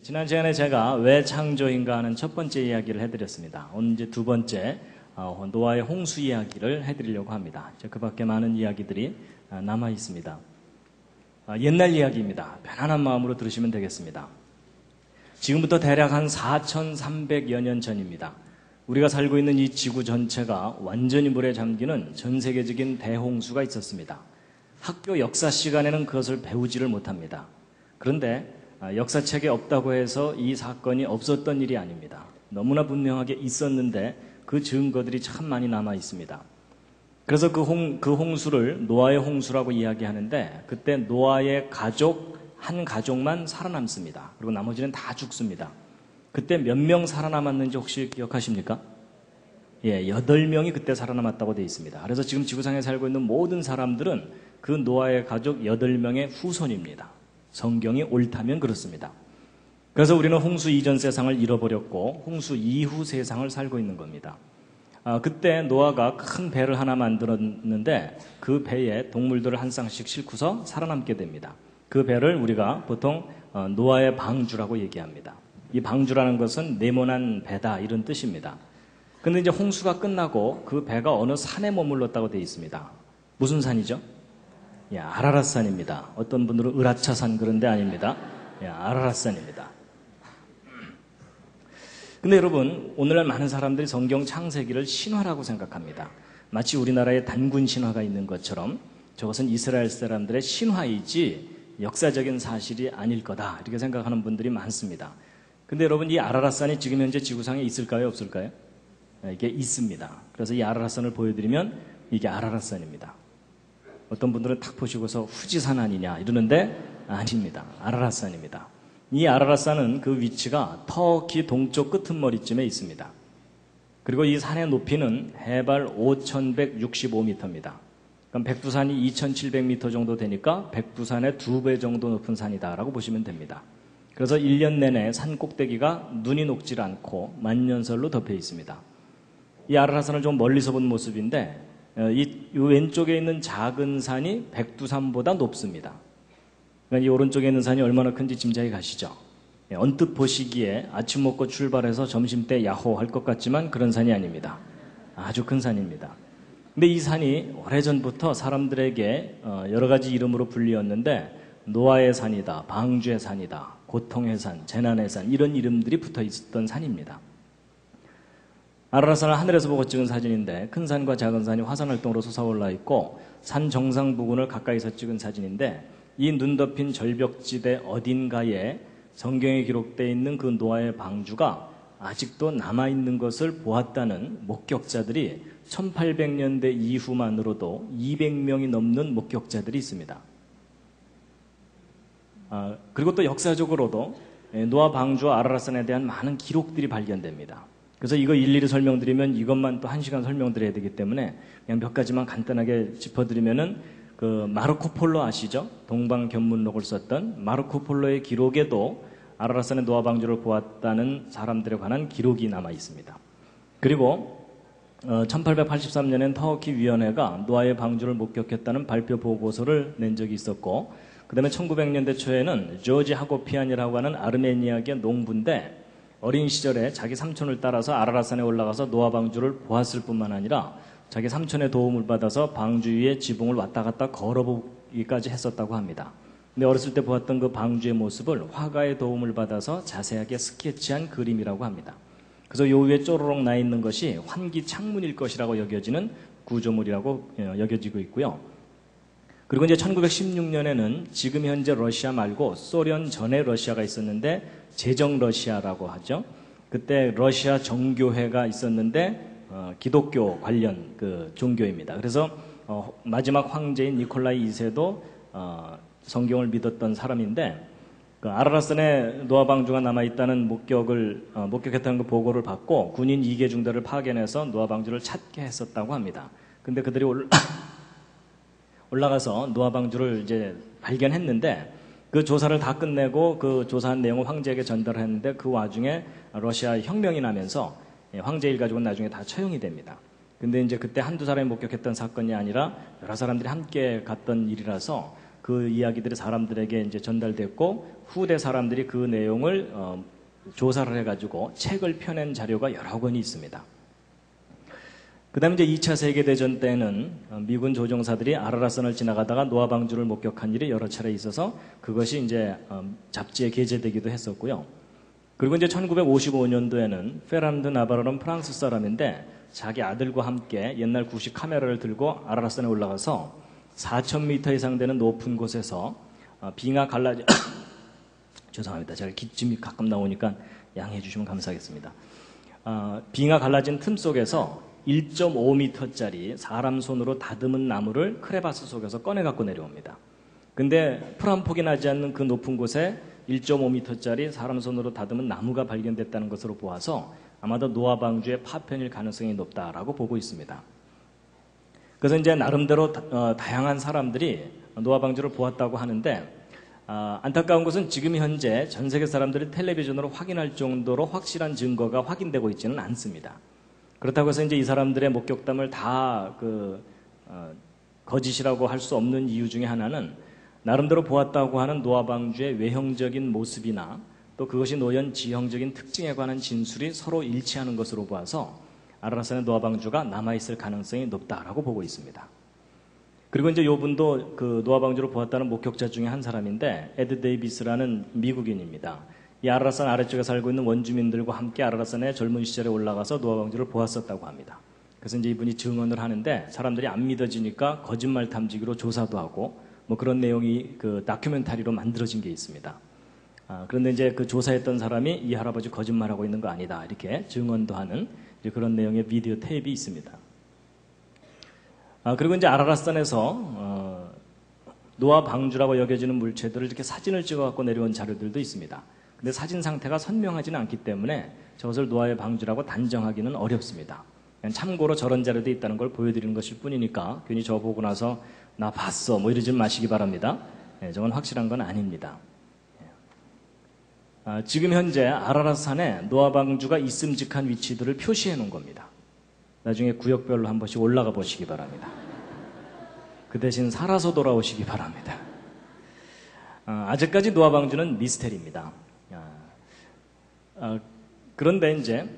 지난 시간에 제가 왜 창조인가 하는 첫 번째 이야기를 해드렸습니다. 오늘 이제 두 번째 노아의 홍수 이야기를 해드리려고 합니다. 그 밖에 많은 이야기들이 남아 있습니다. 옛날 이야기입니다. 편안한 마음으로 들으시면 되겠습니다. 지금부터 대략 한 4,300여 년 전입니다. 우리가 살고 있는 이 지구 전체가 완전히 물에 잠기는 전 세계적인 대홍수가 있었습니다. 학교 역사 시간에는 그것을 배우지를 못합니다. 그런데 역사책에 없다고 해서 이 사건이 없었던 일이 아닙니다. 너무나 분명하게 있었는데 그 증거들이 참 많이 남아 있습니다. 그래서 그 홍수를 노아의 홍수라고 이야기하는데 그때 노아의 가족, 한 가족만 살아남습니다. 그리고 나머지는 다 죽습니다. 그때 몇 명 살아남았는지 혹시 기억하십니까? 8명이 그때 살아남았다고 되어 있습니다. 그래서 지금 지구상에 살고 있는 모든 사람들은 그 노아의 가족 8명의 후손입니다. 성경이 옳다면 그렇습니다. 그래서 우리는 홍수 이전 세상을 잃어버렸고 홍수 이후 세상을 살고 있는 겁니다. 그때 노아가 큰 배를 하나 만들었는데 그 배에 동물들을 한 쌍씩 싣고서 살아남게 됩니다. 그 배를 우리가 보통 노아의 방주라고 얘기합니다. 이 방주라는 것은 네모난 배다 이런 뜻입니다. 근데 이제 홍수가 끝나고 그 배가 어느 산에 머물렀다고 되어 있습니다. 무슨 산이죠? 아라랏산입니다. 어떤 분들은 으라차산 그런 데 아닙니다. 아라랏산입니다. 근데 여러분, 오늘날 많은 사람들이 성경 창세기를 신화라고 생각합니다. 마치 우리나라에 단군 신화가 있는 것처럼 저것은 이스라엘 사람들의 신화이지 역사적인 사실이 아닐 거다 이렇게 생각하는 분들이 많습니다. 근데 여러분, 이 아라랏산이 지금 현재 지구상에 있을까요? 없을까요? 이게 있습니다. 그래서 이 아라랏산을 보여드리면 이게 아라랏산입니다. 어떤 분들은 딱 보시고서 후지산 아니냐 이러는데 아닙니다. 아라랏산입니다. 이 아라랏산은 그 위치가 터키 동쪽 끄트머리쯤에 있습니다. 그리고 이 산의 높이는 해발 5,165m입니다. 그럼 백두산이 2,700m 정도 되니까 백두산의 2배 정도 높은 산이다라고 보시면 됩니다. 그래서 1년 내내 산 꼭대기가 눈이 녹질 않고 만년설로 덮여 있습니다. 이 아라랏산을 좀 멀리서 본 모습인데 이 왼쪽에 있는 작은 산이 백두산보다 높습니다. 그러니까 이 오른쪽에 있는 산이 얼마나 큰지 짐작이 가시죠? 언뜻 보시기에 아침 먹고 출발해서 점심때 야호 할 것 같지만 그런 산이 아닙니다. 아주 큰 산입니다. 근데 이 산이 오래전부터 사람들에게 여러 가지 이름으로 불리었는데 노아의 산이다, 방주의 산이다, 고통의 산, 재난의 산 이런 이름들이 붙어 있었던 산입니다. 아라랏산을 하늘에서 보고 찍은 사진인데 큰 산과 작은 산이 화산활동으로 솟아올라 있고 산 정상 부근을 가까이서 찍은 사진인데 이 눈 덮인 절벽지대 어딘가에 성경에 기록되어 있는 그 노아의 방주가 아직도 남아있는 것을 보았다는 목격자들이 1800년대 이후만으로도 200명이 넘는 목격자들이 있습니다. 그리고 또 역사적으로도 노아 방주와 아라랏산에 대한 많은 기록들이 발견됩니다. 그래서 이거 일일이 설명드리면 이것만 또 1시간 설명드려야 되기 때문에 그냥 몇 가지만 간단하게 짚어드리면은 그 마르코 폴로 아시죠? 동방견문록을 썼던 마르코 폴로의 기록에도 아라랏산의 노아 방주를 보았다는 사람들에 관한 기록이 남아 있습니다. 그리고 1883년엔 터키 위원회가 노아의 방주를 목격했다는 발표 보고서를 낸 적이 있었고 그 다음에 1900년대 초에는 조지 하고피안이라고 하는 아르메니아계 농부인데 어린 시절에 자기 삼촌을 따라서 아라랏산에 올라가서 노아 방주를 보았을 뿐만 아니라 자기 삼촌의 도움을 받아서 방주 위에 지붕을 왔다 갔다 걸어보기까지 했었다고 합니다. 근데 어렸을 때 보았던 그 방주의 모습을 화가의 도움을 받아서 자세하게 스케치한 그림이라고 합니다. 그래서 요 위에 쪼로록 나 있는 것이 환기 창문일 것이라고 여겨지는 구조물이라고 여겨지고 있고요. 그리고 이제 1916년에는 지금 현재 러시아 말고 소련 전에 러시아가 있었는데 제정 러시아라고 하죠. 그때 러시아 정교회가 있었는데 기독교 관련 그 종교입니다. 그래서 마지막 황제인 니콜라이 2세도 성경을 믿었던 사람인데 그 아라랏산에 노아 방주가 남아 있다는 목격했다는 그 보고를 받고 군인 2개 중대를 파견해서 노아 방주를 찾게 했었다고 합니다. 근데 그들이 올라가서 노아 방주를 이제 발견했는데 그 조사를 다 끝내고 그 조사한 내용을 황제에게 전달했는데 그 와중에 러시아 혁명이 나면서 황제 일가족은 나중에 다 처형이 됩니다. 근데 이제 그때 한두 사람이 목격했던 사건이 아니라 여러 사람들이 함께 갔던 일이라서 그 이야기들이 사람들에게 이제 전달됐고 후대 사람들이 그 내용을 조사를 해가지고 책을 펴낸 자료가 여러 권이 있습니다. 그 다음에 이제 2차 세계대전 때는 미군 조종사들이 아라라산을 지나가다가 노아 방주를 목격한 일이 여러 차례 있어서 그것이 이제 잡지에 게재되기도 했었고요. 그리고 이제 1955년도에는 페르난드 나바로는 프랑스 사람인데 자기 아들과 함께 옛날 구식 카메라를 들고 아라라산에 올라가서 4,000m 이상 되는 높은 곳에서 빙하 갈라진 죄송합니다. 제가 기침이 가끔 나오니까 양해해 주시면 감사하겠습니다. 빙하 갈라진 틈 속에서 1.5m짜리 사람 손으로 다듬은 나무를 크레바스 속에서 꺼내 갖고 내려옵니다. 근데 풀 한 폭이 나지 않는 그 높은 곳에 1.5m짜리 사람 손으로 다듬은 나무가 발견됐다는 것으로 보아서 아마도 노아 방주의 파편일 가능성이 높다라고 보고 있습니다. 그래서 이제 나름대로 다양한 사람들이 노아 방주를 보았다고 하는데 안타까운 것은 지금 현재 전 세계 사람들이 텔레비전으로 확인할 정도로 확실한 증거가 확인되고 있지는 않습니다. 그렇다고 해서 이제 이 사람들의 목격담을 다 거짓이라고 할 수 없는 이유 중에 하나는 나름대로 보았다고 하는 노아 방주의 외형적인 모습이나 또 그것이 놓인 지형적인 특징에 관한 진술이 서로 일치하는 것으로 보아서 아라라산의 노아 방주가 남아있을 가능성이 높다라고 보고 있습니다. 그리고 이제 이분도 그 노아 방주를 보았다는 목격자 중에 한 사람인데 에드 데이비스라는 미국인입니다. 이 아라라산 아래쪽에 살고 있는 원주민들과 함께 아라라산에 젊은 시절에 올라가서 노아 방주를 보았었다고 합니다. 그래서 이제 이분이 증언을 하는데 사람들이 안 믿어지니까 거짓말 탐지기로 조사도 하고 뭐 그런 내용이 그 다큐멘터리로 만들어진 게 있습니다. 그런데 이제 그 조사했던 사람이 이 할아버지 거짓말하고 있는 거 아니다 이렇게 증언도 하는 그런 내용의 비디오 테이프가 있습니다. 그리고 이제 아라라산에서 노아 방주라고 여겨지는 물체들을 이렇게 사진을 찍어 갖고 내려온 자료들도 있습니다. 근데 사진 상태가 선명하지는 않기 때문에 저것을 노아의 방주라고 단정하기는 어렵습니다. 그냥 참고로 저런 자료도 있다는 걸 보여드리는 것일 뿐이니까 괜히 저 보고 나서 나 봤어 뭐 이러지 마시기 바랍니다. 저건 확실한 건 아닙니다. 지금 현재 아라라산에 노아 방주가 있음직한 위치들을 표시해 놓은 겁니다. 나중에 구역별로 한 번씩 올라가 보시기 바랍니다. 그 대신 살아서 돌아오시기 바랍니다. 아직까지 노아 방주는 미스테리입니다. 그런데 이제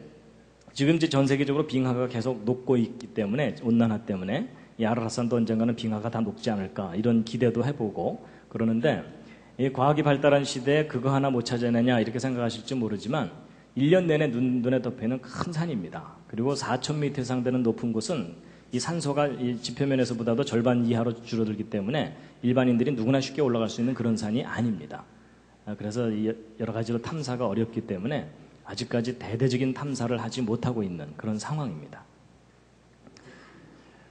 지금 전 세계적으로 빙하가 계속 녹고 있기 때문에 온난화 때문에 이 아라라산도 언젠가는 빙하가 다 녹지 않을까 이런 기대도 해보고 그러는데 이 과학이 발달한 시대에 그거 하나 못 찾아내냐 이렇게 생각하실지 모르지만 1년 내내 눈에 덮여있는 큰 산입니다. 그리고 4,000m 이상 되는 높은 곳은 이 산소가 이 지표면에서보다도 절반 이하로 줄어들기 때문에 일반인들이 누구나 쉽게 올라갈 수 있는 그런 산이 아닙니다. 그래서 여러 가지로 탐사가 어렵기 때문에 아직까지 대대적인 탐사를 하지 못하고 있는 그런 상황입니다.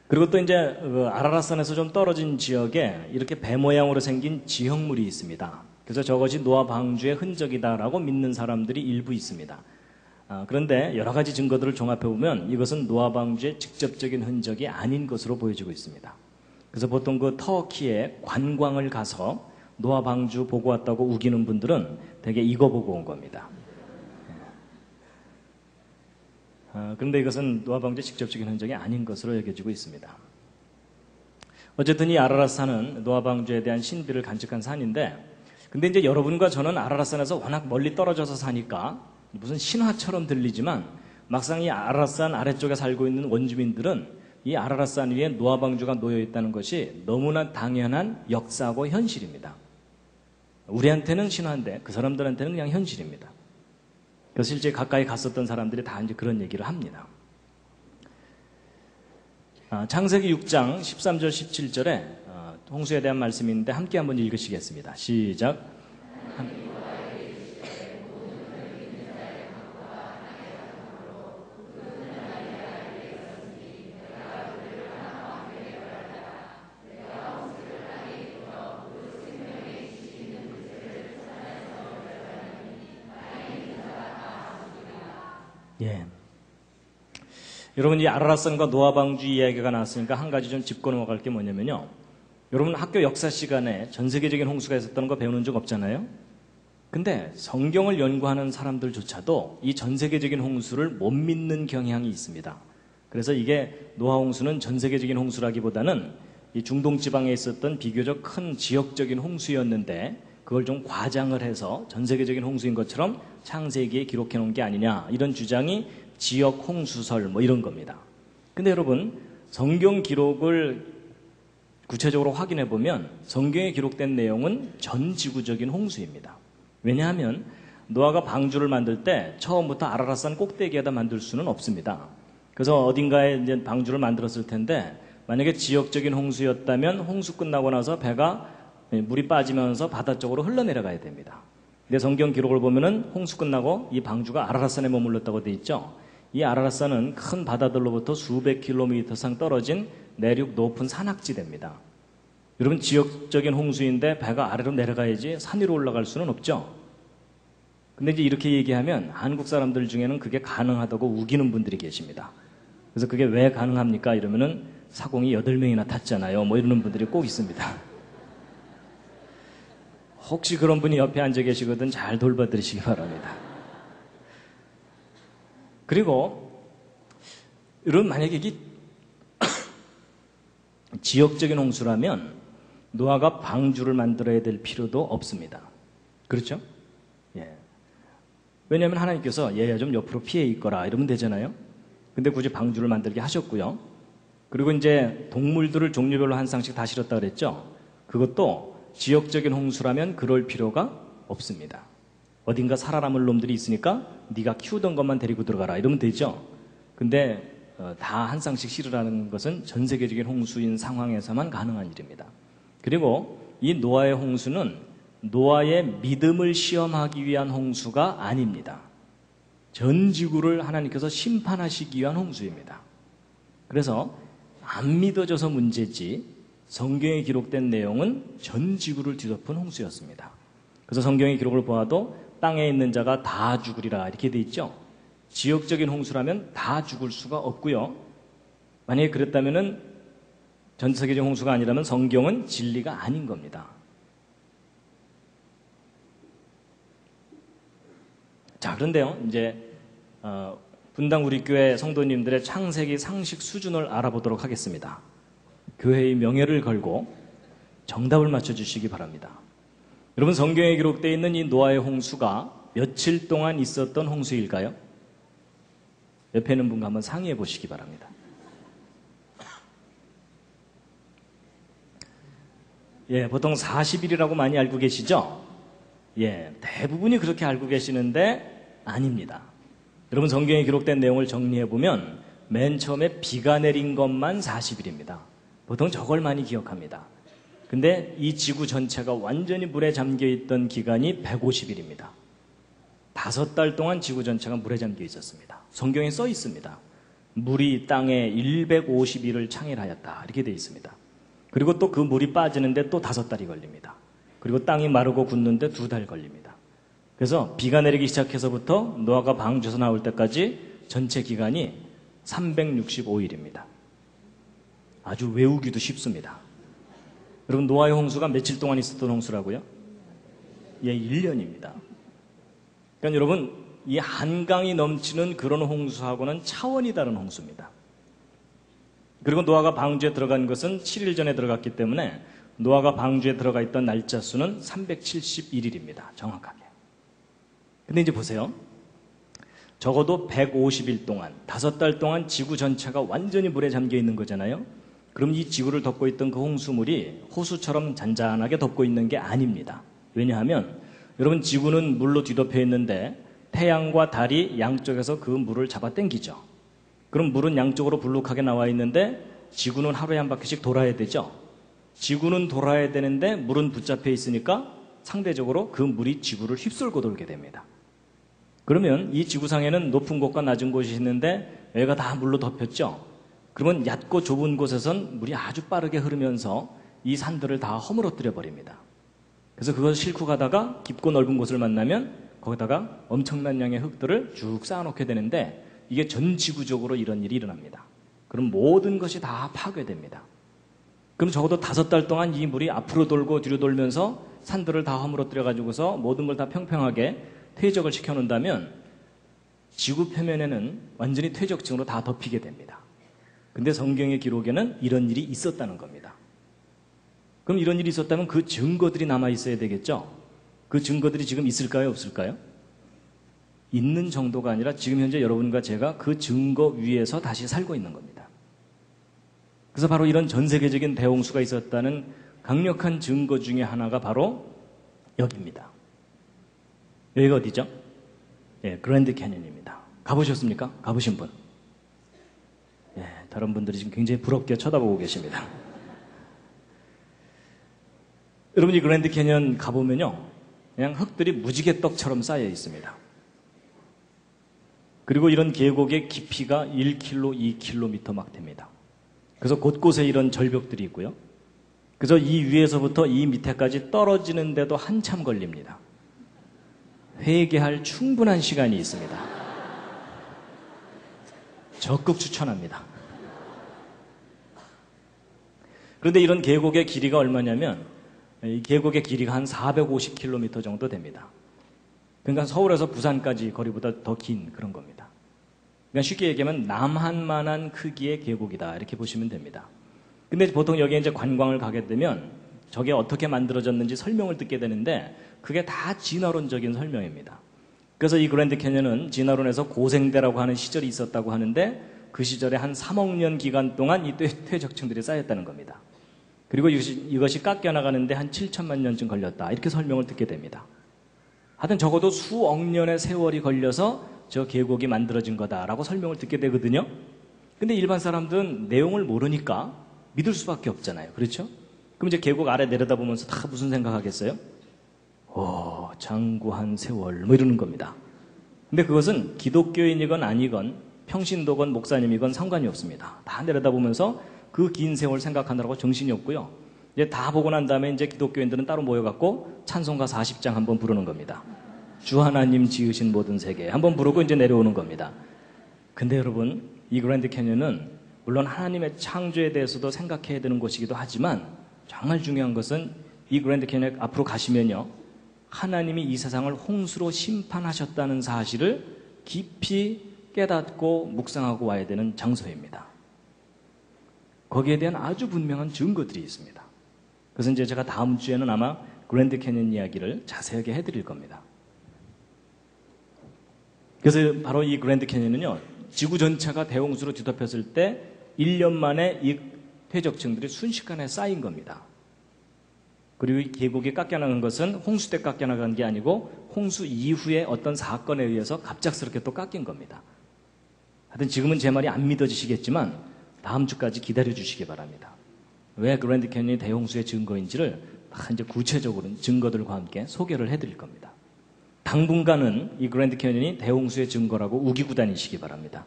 그리고 또 이제 아라라산에서 좀 떨어진 지역에 이렇게 배 모양으로 생긴 지형물이 있습니다. 그래서 저것이 노아 방주의 흔적이다라고 믿는 사람들이 일부 있습니다. 그런데 여러 가지 증거들을 종합해 보면 이것은 노아 방주의 직접적인 흔적이 아닌 것으로 보여지고 있습니다. 그래서 보통 그 터키에 관광을 가서 노아 방주 보고 왔다고 우기는 분들은 되게 이거 보고 온 겁니다. 그런데 이것은 노아 방주의 직접적인 흔적이 아닌 것으로 여겨지고 있습니다. 어쨌든 이 아라라산은 노아 방주에 대한 신비를 간직한 산인데 근데 이제 여러분과 저는 아라라산에서 워낙 멀리 떨어져서 사니까 무슨 신화처럼 들리지만 막상 이 아라라산 아래쪽에 살고 있는 원주민들은 이 아라라산 위에 노아 방주가 놓여 있다는 것이 너무나 당연한 역사고 현실입니다. 우리한테는 신화인데 그 사람들한테는 그냥 현실입니다. 그래서 실제 가까이 갔었던 사람들이 다 이제 그런 얘기를 합니다. 창세기 6장 13절 17절에 홍수에 대한 말씀이 있는데 함께 한번 읽으시겠습니다. 시작. 예. 여러분 이 아라라산과 노아 방주 이야기가 나왔으니까 한 가지 좀 짚고 넘어갈 게 뭐냐면요. 여러분 학교 역사 시간에 전 세계적인 홍수가 있었다는 거 배우는 적 없잖아요. 근데 성경을 연구하는 사람들조차도 이 전 세계적인 홍수를 못 믿는 경향이 있습니다. 그래서 이게 노아 홍수는 전 세계적인 홍수라기보다는 이 중동 지방에 있었던 비교적 큰 지역적인 홍수였는데 그걸 좀 과장을 해서 전 세계적인 홍수인 것처럼 창세기에 기록해 놓은 게 아니냐, 이런 주장이 지역 홍수설 뭐 이런 겁니다. 근데 여러분, 성경 기록을 구체적으로 확인해 보면 성경에 기록된 내용은 전 지구적인 홍수입니다. 왜냐하면 노아가 방주를 만들 때 처음부터 아라랏산 꼭대기에다 만들 수는 없습니다. 그래서 어딘가에 이제 방주를 만들었을 텐데, 만약에 지역적인 홍수였다면 홍수 끝나고 나서 배가 물이 빠지면서 바다 쪽으로 흘러내려가야 됩니다. 근데 성경 기록을 보면은 홍수 끝나고 이 방주가 아라랏산에 머물렀다고 돼 있죠. 이 아라랏산은 큰 바다들로부터 수백 킬로미터 상 떨어진 내륙 높은 산악지대입니다. 여러분, 지역적인 홍수인데 배가 아래로 내려가야지 산 위로 올라갈 수는 없죠. 근데 이제 이렇게 얘기하면 한국 사람들 중에는 그게 가능하다고 우기는 분들이 계십니다. 그래서 그게 왜 가능합니까? 이러면은 사공이 8명이나 탔잖아요. 뭐 이러는 분들이 꼭 있습니다. 혹시 그런 분이 옆에 앉아 계시거든 잘 돌봐드리시기 바랍니다. 그리고 여러분, 만약에 이게 지역적인 홍수라면 노아가 방주를 만들어야 될 필요도 없습니다. 그렇죠? 예. 왜냐하면 하나님께서 얘야 좀 옆으로 피해 있거라 이러면 되잖아요. 근데 굳이 방주를 만들게 하셨고요. 그리고 이제 동물들을 종류별로 한 쌍씩 다 실었다 그랬죠. 그것도 지역적인 홍수라면 그럴 필요가 없습니다. 어딘가 살아남을 놈들이 있으니까 네가 키우던 것만 데리고 들어가라 이러면 되죠. 근데 다 한 쌍씩 실으라는 것은 전 세계적인 홍수인 상황에서만 가능한 일입니다. 그리고 이 노아의 홍수는 노아의 믿음을 시험하기 위한 홍수가 아닙니다. 전 지구를 하나님께서 심판하시기 위한 홍수입니다. 그래서 안 믿어져서 문제지 성경에 기록된 내용은 전 지구를 뒤덮은 홍수였습니다. 그래서 성경의 기록을 보아도 땅에 있는 자가 다 죽으리라 이렇게 돼 있죠. 지역적인 홍수라면 다 죽을 수가 없고요. 만약에 그랬다면은 전 세계적 홍수가 아니라면 성경은 진리가 아닌 겁니다. 자, 그런데요, 이제 분당 우리 교회 성도님들의 창세기 상식 수준을 알아보도록 하겠습니다. 교회의 명예를 걸고 정답을 맞춰주시기 바랍니다. 여러분, 성경에 기록되어 있는 이 노아의 홍수가 며칠 동안 있었던 홍수일까요? 옆에 있는 분과 한번 상의해 보시기 바랍니다. 예, 보통 40일이라고 많이 알고 계시죠? 예, 대부분이 그렇게 알고 계시는데 아닙니다. 여러분, 성경에 기록된 내용을 정리해 보면 맨 처음에 비가 내린 것만 40일입니다. 보통 저걸 많이 기억합니다. 근데 이 지구 전체가 완전히 물에 잠겨 있던 기간이 150일입니다. 5달 동안 지구 전체가 물에 잠겨 있었습니다. 성경에 써 있습니다. 물이 땅에 150일을 창일하였다 이렇게 되어 있습니다. 그리고 또 그 물이 빠지는데 또 5달이 걸립니다. 그리고 땅이 마르고 굳는데 2달 걸립니다. 그래서 비가 내리기 시작해서부터 노아가 방주에서 나올 때까지 전체 기간이 365일입니다. 아주 외우기도 쉽습니다. 여러분, 노아의 홍수가 며칠 동안 있었던 홍수라고요? 예, 1년입니다. 그러니까 여러분, 이 한강이 넘치는 그런 홍수하고는 차원이 다른 홍수입니다. 그리고 노아가 방주에 들어간 것은 7일 전에 들어갔기 때문에 노아가 방주에 들어가 있던 날짜 수는 371일입니다. 정확하게. 근데 이제 보세요. 적어도 150일 동안, 5달 동안 지구 전체가 완전히 물에 잠겨 있는 거잖아요. 그럼 이 지구를 덮고 있던 그 홍수물이 호수처럼 잔잔하게 덮고 있는 게 아닙니다. 왜냐하면 여러분, 지구는 물로 뒤덮여 있는데 태양과 달이 양쪽에서 그 물을 잡아당기죠. 그럼 물은 양쪽으로 불룩하게 나와 있는데 지구는 하루에 한 바퀴씩 돌아야 되죠. 지구는 돌아야 되는데 물은 붙잡혀 있으니까 상대적으로 그 물이 지구를 휩쓸고 돌게 됩니다. 그러면 이 지구상에는 높은 곳과 낮은 곳이 있는데 여기가 다 물로 덮였죠. 그러면 얕고 좁은 곳에선 물이 아주 빠르게 흐르면서 이 산들을 다 허물어뜨려 버립니다. 그래서 그것을 싣고 가다가 깊고 넓은 곳을 만나면 거기다가 엄청난 양의 흙들을 쭉 쌓아놓게 되는데 이게 전 지구적으로 이런 일이 일어납니다. 그럼 모든 것이 다 파괴됩니다. 그럼 적어도 5달 동안 이 물이 앞으로 돌고 뒤로 돌면서 산들을 다 허물어뜨려 가지고서 모든 걸 다 평평하게 퇴적을 시켜놓는다면 지구 표면에는 완전히 퇴적층으로 다 덮이게 됩니다. 근데 성경의 기록에는 이런 일이 있었다는 겁니다. 그럼 이런 일이 있었다면 그 증거들이 남아 있어야 되겠죠? 그 증거들이 지금 있을까요? 없을까요? 있는 정도가 아니라 지금 현재 여러분과 제가 그 증거 위에서 다시 살고 있는 겁니다. 그래서 바로 이런 전 세계적인 대홍수가 있었다는 강력한 증거 중에 하나가 바로 여기입니다. 여기가 어디죠? 예, 그랜드 캐년입니다. 가보셨습니까? 가보신 분? 예, 다른 분들이 지금 굉장히 부럽게 쳐다보고 계십니다. 여러분, 이 그랜드 캐년 가보면요, 그냥 흙들이 무지개떡처럼 쌓여 있습니다. 그리고 이런 계곡의 깊이가 1km, 2km 막 됩니다. 그래서 곳곳에 이런 절벽들이 있고요. 그래서 이 위에서부터 이 밑에까지 떨어지는데도 한참 걸립니다. 회개할 충분한 시간이 있습니다. 적극 추천합니다. 그런데 이런 계곡의 길이가 얼마냐면 이 계곡의 길이가 한 450km 정도 됩니다. 그러니까 서울에서 부산까지 거리보다 더 긴 그런 겁니다. 그러니까 쉽게 얘기하면 남한만한 크기의 계곡이다 이렇게 보시면 됩니다. 근데 보통 여기에 이제 관광을 가게 되면 저게 어떻게 만들어졌는지 설명을 듣게 되는데 그게 다 진화론적인 설명입니다. 그래서 이 그랜드 캐년은 진화론에서 고생대라고 하는 시절이 있었다고 하는데 그 시절에 한 3억 년 기간 동안 이 퇴적층들이 쌓였다는 겁니다. 그리고 이것이 깎여나가는데 한 7천만 년쯤 걸렸다 이렇게 설명을 듣게 됩니다. 하여튼 적어도 수억 년의 세월이 걸려서 저 계곡이 만들어진 거다라고 설명을 듣게 되거든요. 근데 일반 사람들은 내용을 모르니까 믿을 수밖에 없잖아요. 그렇죠? 그럼 이제 계곡 아래 내려다보면서 다 무슨 생각하겠어요? 장구한 세월 뭐 이러는 겁니다. 근데 그것은 기독교인이건 아니건 평신도건 목사님이건 상관이 없습니다. 다 내려다보면서 그 긴 세월 생각하느라고 정신이 없고요. 이제 다 보고 난 다음에 이제 기독교인들은 따로 모여갖고 찬송가 40장 한번 부르는 겁니다. 주 하나님 지으신 모든 세계 한번 부르고 이제 내려오는 겁니다. 근데 여러분, 이 그랜드 캐년은 물론 하나님의 창조에 대해서도 생각해야 되는 곳이기도 하지만 정말 중요한 것은 이 그랜드 캐년 앞으로 가시면요, 하나님이 이 세상을 홍수로 심판하셨다는 사실을 깊이 깨닫고 묵상하고 와야 되는 장소입니다. 거기에 대한 아주 분명한 증거들이 있습니다. 그래서 이제 제가 다음 주에는 아마 그랜드 캐년 이야기를 자세하게 해드릴 겁니다. 그래서 바로 이 그랜드 캐년은요, 지구 전체가 대홍수로 뒤덮였을 때 1년 만에 이 퇴적층들이 순식간에 쌓인 겁니다. 그리고 이 계곡이 깎여나간 것은 홍수 때 깎여나간 게 아니고 홍수 이후에 어떤 사건에 의해서 갑작스럽게 또 깎인 겁니다. 하여튼 지금은 제 말이 안 믿어지시겠지만 다음 주까지 기다려 주시기 바랍니다. 왜 그랜드 캐년이 대홍수의 증거인지를 이제 구체적으로 증거들과 함께 소개를 해드릴 겁니다. 당분간은 이 그랜드 캐년이 대홍수의 증거라고 우기고 다니시기 바랍니다.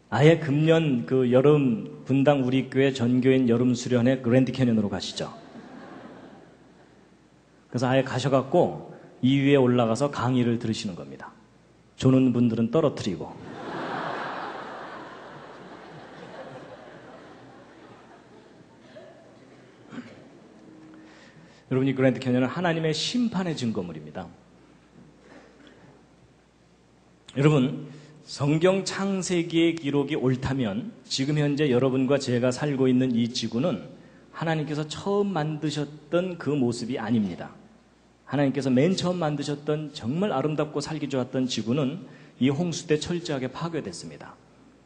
아예 금년 그 여름 분당 우리 교회 전교인 여름 수련회 그랜드 캐년으로 가시죠. 그래서 아예 가셔갖고 이 위에 올라가서 강의를 들으시는 겁니다. 조는 분들은 떨어뜨리고. 여러분, 이 그랜드 캐년은 하나님의 심판의 증거물입니다. 여러분, 성경 창세기의 기록이 옳다면 지금 현재 여러분과 제가 살고 있는 이 지구는 하나님께서 처음 만드셨던 그 모습이 아닙니다. 하나님께서 맨 처음 만드셨던 정말 아름답고 살기 좋았던 지구는 이 홍수 때 철저하게 파괴됐습니다.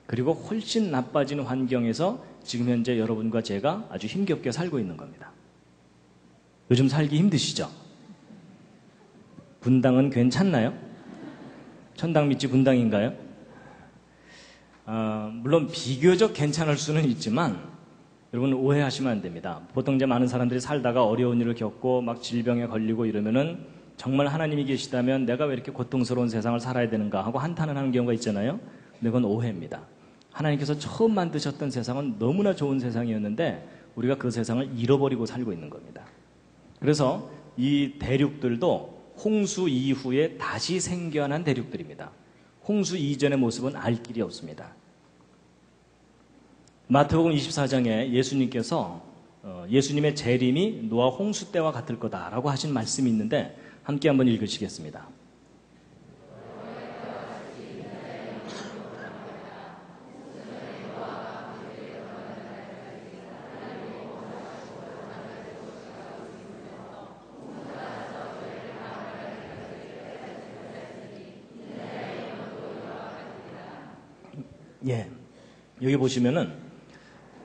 그리고 훨씬 나빠진 환경에서 지금 현재 여러분과 제가 아주 힘겹게 살고 있는 겁니다. 요즘 살기 힘드시죠? 분당은 괜찮나요? 천당 밑이 분당인가요? 물론 비교적 괜찮을 수는 있지만 여러분 오해하시면 안 됩니다. 보통 이제 많은 사람들이 살다가 어려운 일을 겪고 막 질병에 걸리고 이러면은 정말 하나님이 계시다면 내가 왜 이렇게 고통스러운 세상을 살아야 되는가 하고 한탄을 하는 경우가 있잖아요. 근데 그건 오해입니다. 하나님께서 처음 만드셨던 세상은 너무나 좋은 세상이었는데 우리가 그 세상을 잃어버리고 살고 있는 겁니다. 그래서 이 대륙들도 홍수 이후에 다시 생겨난 대륙들입니다. 홍수 이전의 모습은 알 길이 없습니다. 마태복음 24장에 예수님께서 예수님의 재림이 노아 홍수 때와 같을 거다라고 하신 말씀이 있는데 함께 한번 읽으시겠습니다. 예. 여기 보시면은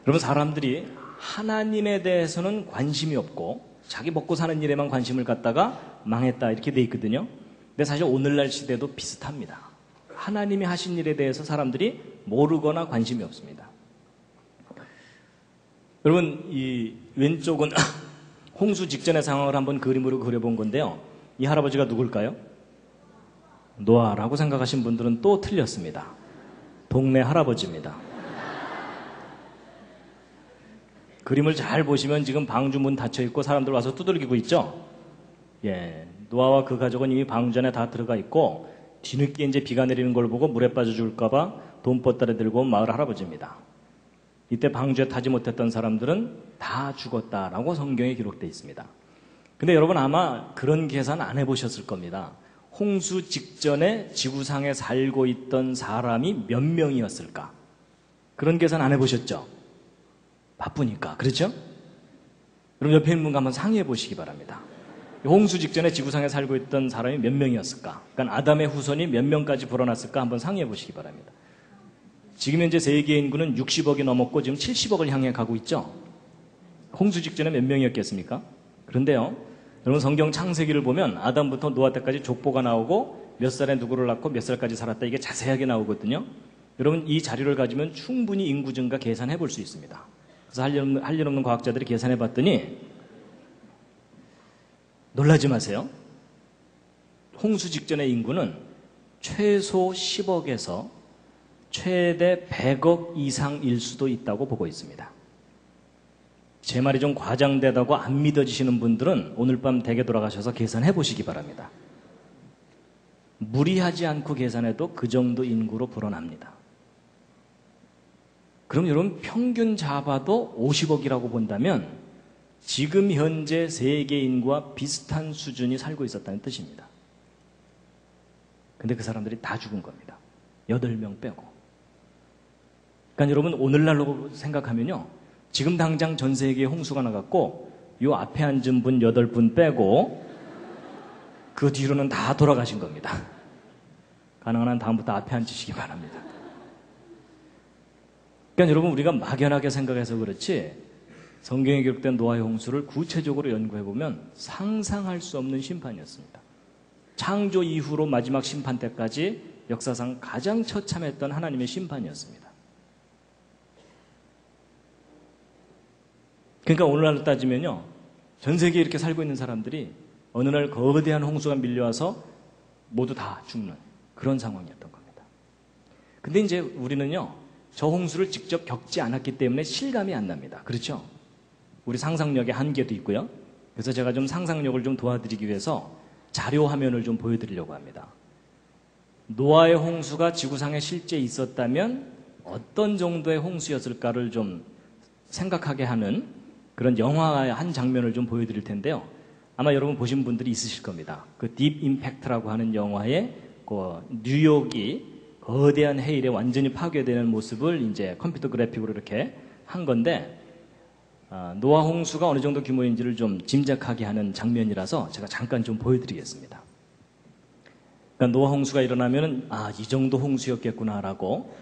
여러분 사람들이 하나님에 대해서는 관심이 없고 자기 먹고 사는 일에만 관심을 갖다가 망했다 이렇게 돼 있거든요. 근데 사실 오늘날 시대도 비슷합니다. 하나님이 하신 일에 대해서 사람들이 모르거나 관심이 없습니다. 여러분 이 왼쪽은 홍수 직전의 상황을 한번 그림으로 그려본 건데요. 이 할아버지가 누굴까요? 노아라고 생각하신 분들은 또 틀렸습니다. 동네 할아버지입니다. 그림을 잘 보시면 지금 방주 문 닫혀 있고 사람들 와서 두들기고 있죠? 예. 노아와 그 가족은 이미 방주 안에 다 들어가 있고 뒤늦게 이제 비가 내리는 걸 보고 물에 빠져 죽을까봐 돈보따리 들고 온 마을 할아버지입니다. 이때 방주에 타지 못했던 사람들은 다 죽었다라고 성경에 기록되어 있습니다. 근데 여러분 아마 그런 계산 안 해보셨을 겁니다. 홍수 직전에 지구상에 살고 있던 사람이 몇 명이었을까? 그런 계산 안 해보셨죠? 바쁘니까. 그렇죠? 그럼 옆에 있는 분과 한번 상의해 보시기 바랍니다. 홍수 직전에 지구상에 살고 있던 사람이 몇 명이었을까? 그러니까 아담의 후손이 몇 명까지 불어났을까? 한번 상의해 보시기 바랍니다. 지금 현재 세계 인구는 60억이 넘었고 지금 70억을 향해 가고 있죠? 홍수 직전에 몇 명이었겠습니까? 그런데요, 여러분 성경 창세기를 보면 아담부터 노아 때까지 족보가 나오고 몇 살에 누구를 낳고 몇 살까지 살았다 이게 자세하게 나오거든요. 여러분 이 자료를 가지면 충분히 인구 증가 계산해 볼 수 있습니다. 그래서 할 일 없는 과학자들이 계산해 봤더니 놀라지 마세요. 홍수 직전의 인구는 최소 10억에서 최대 100억 이상일 수도 있다고 보고 있습니다. 제 말이 좀 과장되다고 안 믿어지시는 분들은 오늘 밤 댁에 돌아가셔서 계산해 보시기 바랍니다. 무리하지 않고 계산해도 그 정도 인구로 불어납니다. 그럼 여러분 평균 잡아도 50억이라고 본다면 지금 현재 세계 인구와 비슷한 수준이 살고 있었다는 뜻입니다. 근데 그 사람들이 다 죽은 겁니다. 8명 빼고. 그러니까 여러분 오늘날로 생각하면요, 지금 당장 전 세계에 홍수가 나갔고 요 앞에 앉은 분 8분 빼고 그 뒤로는 다 돌아가신 겁니다. 가능한 한 다음부터 앞에 앉으시기 바랍니다. 그러니까 여러분 우리가 막연하게 생각해서 그렇지 성경에 기록된 노아의 홍수를 구체적으로 연구해보면 상상할 수 없는 심판이었습니다. 창조 이후로 마지막 심판 때까지 역사상 가장 처참했던 하나님의 심판이었습니다. 그러니까 오늘날로 따지면요, 전 세계에 이렇게 살고 있는 사람들이 어느 날 거대한 홍수가 밀려와서 모두 다 죽는 그런 상황이었던 겁니다. 근데 이제 우리는요, 저 홍수를 직접 겪지 않았기 때문에 실감이 안 납니다. 그렇죠? 우리 상상력의 한계도 있고요. 그래서 제가 좀 상상력을 좀 도와드리기 위해서 자료 화면을 좀 보여드리려고 합니다. 노아의 홍수가 지구상에 실제 있었다면 어떤 정도의 홍수였을까를 좀 생각하게 하는 그런 영화의 한 장면을 좀 보여드릴 텐데요. 아마 여러분 보신 분들이 있으실 겁니다. 그 딥 임팩트라고 하는 영화에 그 뉴욕이 거대한 해일에 완전히 파괴되는 모습을 이제 컴퓨터 그래픽으로 이렇게 한 건데, 노아 홍수가 어느 정도 규모인지를 좀 짐작하게 하는 장면이라서 제가 잠깐 좀 보여드리겠습니다. 그러니까 노아 홍수가 일어나면은 이 정도 홍수였겠구나라고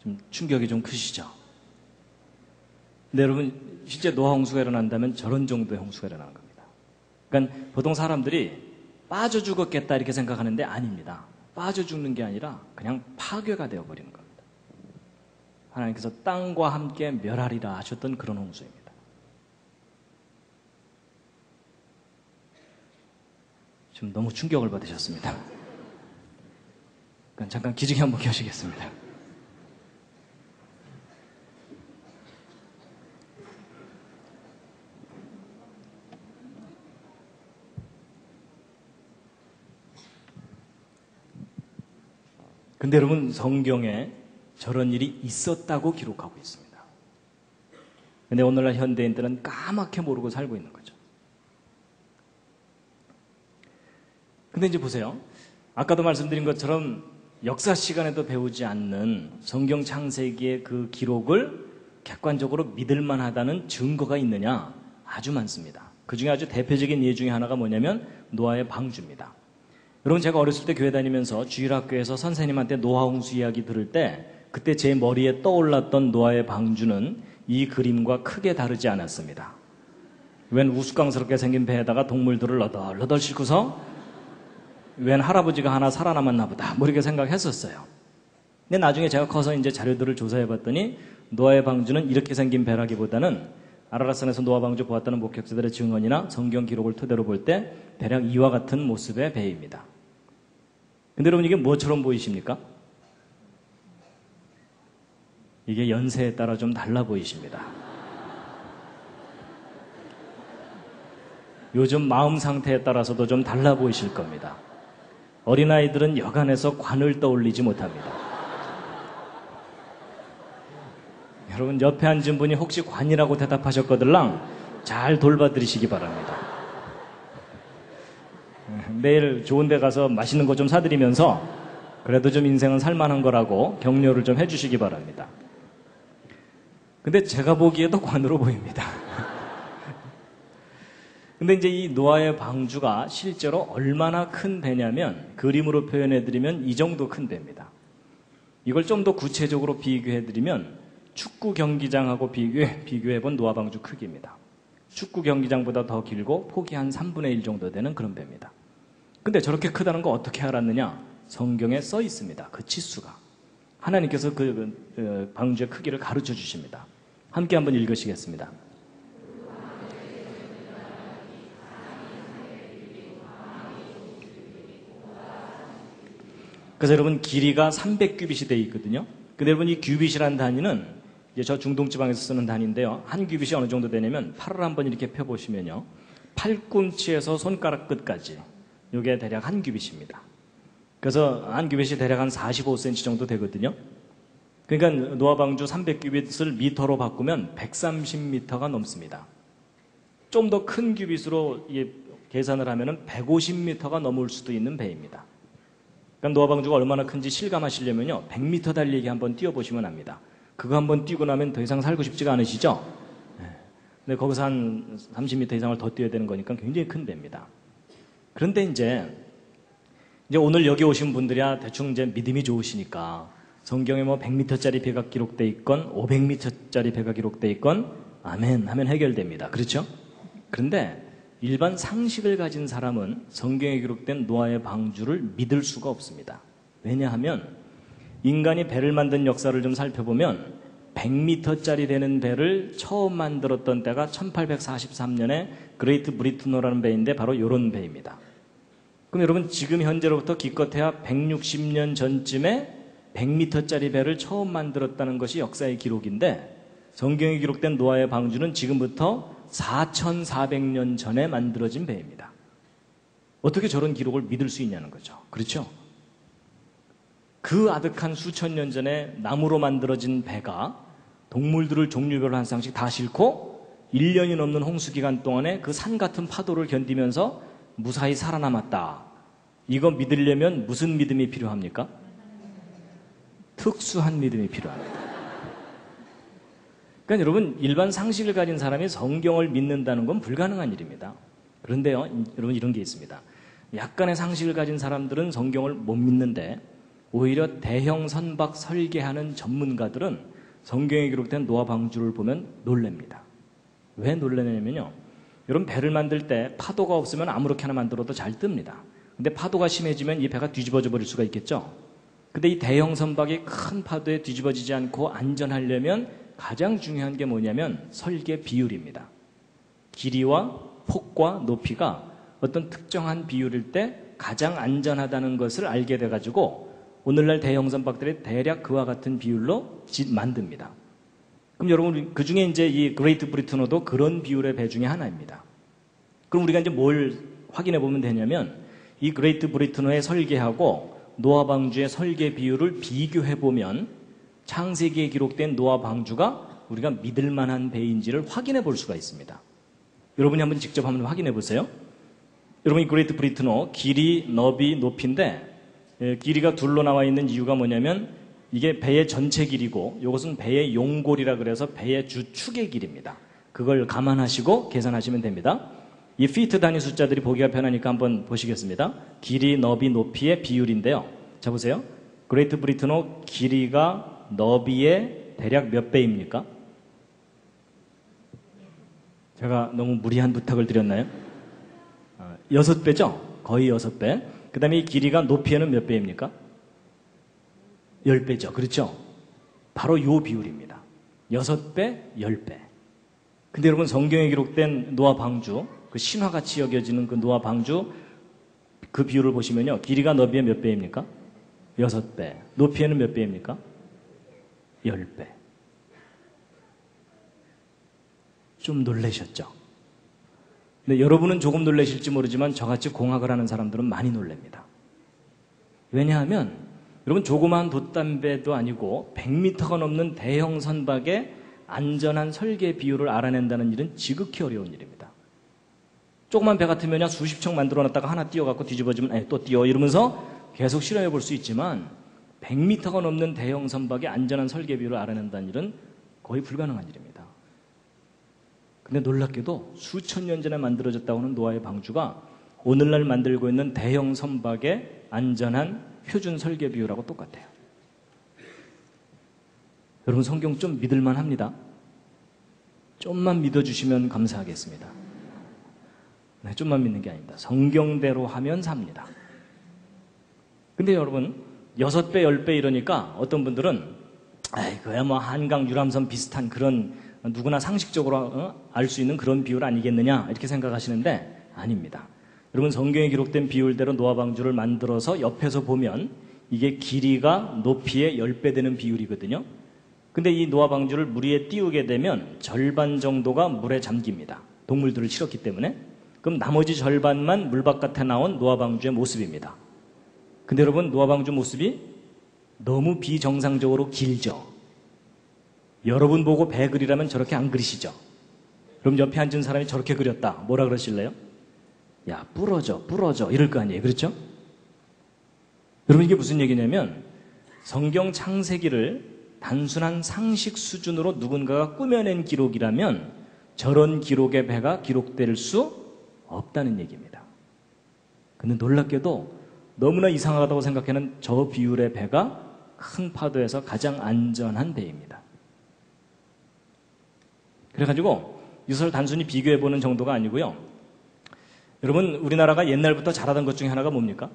좀 충격이 좀 크시죠? 근데 여러분, 실제 노아 홍수가 일어난다면 저런 정도의 홍수가 일어나는 겁니다. 그러니까 보통 사람들이 빠져 죽었겠다 이렇게 생각하는데 아닙니다. 빠져 죽는 게 아니라 그냥 파괴가 되어버리는 겁니다. 하나님께서 땅과 함께 멸하리라 하셨던 그런 홍수입니다. 지금 너무 충격을 받으셨습니다. 그러니까 잠깐 기지개 한번 켜시겠습니다. 근데 여러분, 성경에 저런 일이 있었다고 기록하고 있습니다. 근데 오늘날 현대인들은 까맣게 모르고 살고 있는 거죠. 근데 이제 보세요. 아까도 말씀드린 것처럼 역사 시간에도 배우지 않는 성경 창세기의 그 기록을 객관적으로 믿을 만하다는 증거가 있느냐? 아주 많습니다. 그 중에 아주 대표적인 예 중에 하나가 뭐냐면 노아의 방주입니다. 여러분, 제가 어렸을 때 교회 다니면서 주일학교에서 선생님한테 노아 홍수 이야기 들을 때 그때 제 머리에 떠올랐던 노아의 방주는 이 그림과 크게 다르지 않았습니다. 웬 우스꽝스럽게 생긴 배에다가 동물들을 너덜너덜 싣고서 웬 할아버지가 하나 살아남았나 보다 뭐 이렇게 생각했었어요. 근데 나중에 제가 커서 이제 자료들을 조사해 봤더니 노아의 방주는 이렇게 생긴 배라기보다는 아라랏산에서 노아 방주 보았다는 목격자들의 증언이나 성경 기록을 토대로 볼 때 대략 이와 같은 모습의 배입니다. 근데 여러분, 이게 뭐처럼 보이십니까? 이게 연세에 따라 좀 달라 보이십니다. 요즘 마음 상태에 따라서도 좀 달라 보이실 겁니다. 어린아이들은 여간에서 관을 떠올리지 못합니다. 여러분, 옆에 앉은 분이 혹시 관이라고 대답하셨거들랑 잘 돌봐드리시기 바랍니다. 내일 좋은 데 가서 맛있는 거 좀 사드리면서 그래도 좀 인생은 살만한 거라고 격려를 좀 해주시기 바랍니다. 근데 제가 보기에도 관으로 보입니다. 근데 이제 이 노아의 방주가 실제로 얼마나 큰 배냐면 그림으로 표현해드리면 이 정도 큰 배입니다. 이걸 좀 더 구체적으로 비교해드리면 축구 경기장하고 비교해본 노아 방주 크기입니다. 축구 경기장보다 더 길고 폭이 한 3분의 1 정도 되는 그런 배입니다. 근데 저렇게 크다는 거 어떻게 알았느냐? 성경에 써 있습니다. 그 치수가. 하나님께서 그 방주의 크기를 가르쳐 주십니다. 함께 한번 읽으시겠습니다. 그래서 여러분, 길이가 300규빗이 되어 있거든요. 근데 여러분, 이 규빗이라는 단위는 이제 저 중동지방에서 쓰는 단위인데요. 한 규빗이 어느 정도 되냐면 팔을 한번 이렇게 펴보시면요. 팔꿈치에서 손가락 끝까지 이게 대략 한 규빗입니다. 그래서 한 규빗이 대략 한 45cm 정도 되거든요. 그러니까 노아 방주 300규빗을 미터로 바꾸면 130m가 넘습니다. 좀 더 큰 규빗으로 계산을 하면 150m가 넘을 수도 있는 배입니다. 그러니까 노아 방주가 얼마나 큰지 실감하시려면요, 100m 달리기 한번 뛰어보시면 압니다. 그거 한번 뛰고 나면 더 이상 살고 싶지가 않으시죠? 근데 거기서 한 30m 이상을 더 뛰어야 되는 거니까 굉장히 큰 배입니다. 그런데 이제 오늘 여기 오신 분들이야 대충 이제 믿음이 좋으시니까 성경에 뭐 100m짜리 배가 기록돼 있건 500m짜리 배가 기록돼 있건 아멘 하면 해결됩니다. 그렇죠? 그런데 일반 상식을 가진 사람은 성경에 기록된 노아의 방주를 믿을 수가 없습니다. 왜냐하면 인간이 배를 만든 역사를 좀 살펴보면 100m짜리 되는 배를 처음 만들었던 때가 1843년에 그레이트 브리트노라는 배인데 바로 이런 배입니다. 그럼 여러분, 지금 현재로부터 기껏해야 160년 전쯤에 100m짜리 배를 처음 만들었다는 것이 역사의 기록인데 성경에 기록된 노아의 방주는 지금부터 4400년 전에 만들어진 배입니다. 어떻게 저런 기록을 믿을 수 있냐는 거죠. 그렇죠? 그 아득한 수천 년 전에 나무로 만들어진 배가 동물들을 종류별로 한 쌍씩 다 싣고 1년이 넘는 홍수 기간 동안에 그 산 같은 파도를 견디면서 무사히 살아남았다. 이거 믿으려면 무슨 믿음이 필요합니까? 특수한 믿음이 필요합니다. 그러니까 여러분, 일반 상식을 가진 사람이 성경을 믿는다는 건 불가능한 일입니다. 그런데요, 여러분, 이런 게 있습니다. 약간의 상식을 가진 사람들은 성경을 못 믿는데 오히려 대형 선박 설계하는 전문가들은 성경에 기록된 노아 방주를 보면 놀랍니다. 왜 놀라냐면요. 여러분 배를 만들 때 파도가 없으면 아무렇게나 만들어도 잘 뜹니다. 근데 파도가 심해지면 이 배가 뒤집어져 버릴 수가 있겠죠. 근데 이 대형 선박이 큰 파도에 뒤집어지지 않고 안전하려면 가장 중요한 게 뭐냐면 설계 비율입니다. 길이와 폭과 높이가 어떤 특정한 비율일 때 가장 안전하다는 것을 알게 돼가지고 오늘날 대형 선박들이 대략 그와 같은 비율로 만듭니다. 그럼 여러분 그 중에 이제 이 그레이트 브리트너도 그런 비율의 배 중에 하나입니다. 그럼 우리가 이제 뭘 확인해 보면 되냐면 이 그레이트 브리트너의 설계하고 노아 방주의 설계 비율을 비교해 보면 창세기에 기록된 노아 방주가 우리가 믿을 만한 배인지를 확인해 볼 수가 있습니다. 여러분이 한번 직접 한번 확인해 보세요. 여러분 이 그레이트 브리트너 길이, 너비, 높이인데 길이가 둘로 나와 있는 이유가 뭐냐면 이게 배의 전체 길이고 이것은 배의 용골이라 그래서 배의 주축의 길입니다. 그걸 감안하시고 계산하시면 됩니다. 이 피트 단위 숫자들이 보기가 편하니까 한번 보시겠습니다. 길이, 너비, 높이의 비율인데요. 자 보세요. 그레이트 브리트너 길이가 너비의 대략 몇 배입니까? 제가 너무 무리한 부탁을 드렸나요? 6배죠? 거의 6배. 그 다음에 이 길이가 높이에는 몇 배입니까? 10배죠. 그렇죠? 바로 요 비율입니다. 6배, 10배. 근데 여러분 성경에 기록된 노아 방주, 그 신화같이 여겨지는 그 노아 방주 그 비율을 보시면요. 길이가 너비의 몇 배입니까? 6배. 높이에는 몇 배입니까? 10배. 좀 놀라셨죠? 근데 여러분은 조금 놀라실지 모르지만 저같이 공학을 하는 사람들은 많이 놀랍니다. 왜냐하면 여러분 조그마한 돛담배도 아니고 100m가 넘는 대형 선박의 안전한 설계 비율을 알아낸다는 일은 지극히 어려운 일입니다. 조그만 배 같으면 그냥 수십 척 만들어놨다가 하나 띄워갖고 뒤집어지면 또 띄워 이러면서 계속 실험해 볼 수 있지만 100m가 넘는 대형 선박의 안전한 설계 비율을 알아낸다는 일은 거의 불가능한 일입니다. 근데 놀랍게도 수천 년 전에 만들어졌다고 하는 노아의 방주가 오늘날 만들고 있는 대형 선박의 안전한 표준 설계 비율하고 똑같아요. 여러분 성경 좀 믿을만 합니다. 좀만 믿어주시면 감사하겠습니다. 네, 좀만 믿는 게 아닙니다. 성경대로 하면 삽니다. 근데 여러분 6배, 10배 이러니까 어떤 분들은 그야 뭐 한강 유람선 비슷한 그런 누구나 상식적으로 알 수 있는 그런 비율 아니겠느냐 이렇게 생각하시는데 아닙니다. 여러분 성경에 기록된 비율대로 노아 방주를 만들어서 옆에서 보면 이게 길이가 높이의 10배 되는 비율이거든요. 근데 이 노아 방주를 물 위에 띄우게 되면 절반 정도가 물에 잠깁니다. 동물들을 실었기 때문에. 그럼 나머지 절반만 물 바깥에 나온 노아 방주의 모습입니다. 근데 여러분 노아 방주 모습이 너무 비정상적으로 길죠. 여러분 보고 배 그리라면 저렇게 안 그리시죠? 그럼 옆에 앉은 사람이 저렇게 그렸다. 뭐라 그러실래요? 야, 부러져. 이럴 거 아니에요. 그렇죠? 여러분 이게 무슨 얘기냐면 성경 창세기를 단순한 상식 수준으로 누군가가 꾸며낸 기록이라면 저런 기록의 배가 기록될 수 없다는 얘기입니다. 근데 놀랍게도 너무나 이상하다고 생각하는 저 비율의 배가 큰 파도에서 가장 안전한 배입니다. 그래가지고 이것을 단순히 비교해보는 정도가 아니고요. 여러분 우리나라가 옛날부터 잘하던 것 중에 하나가 뭡니까?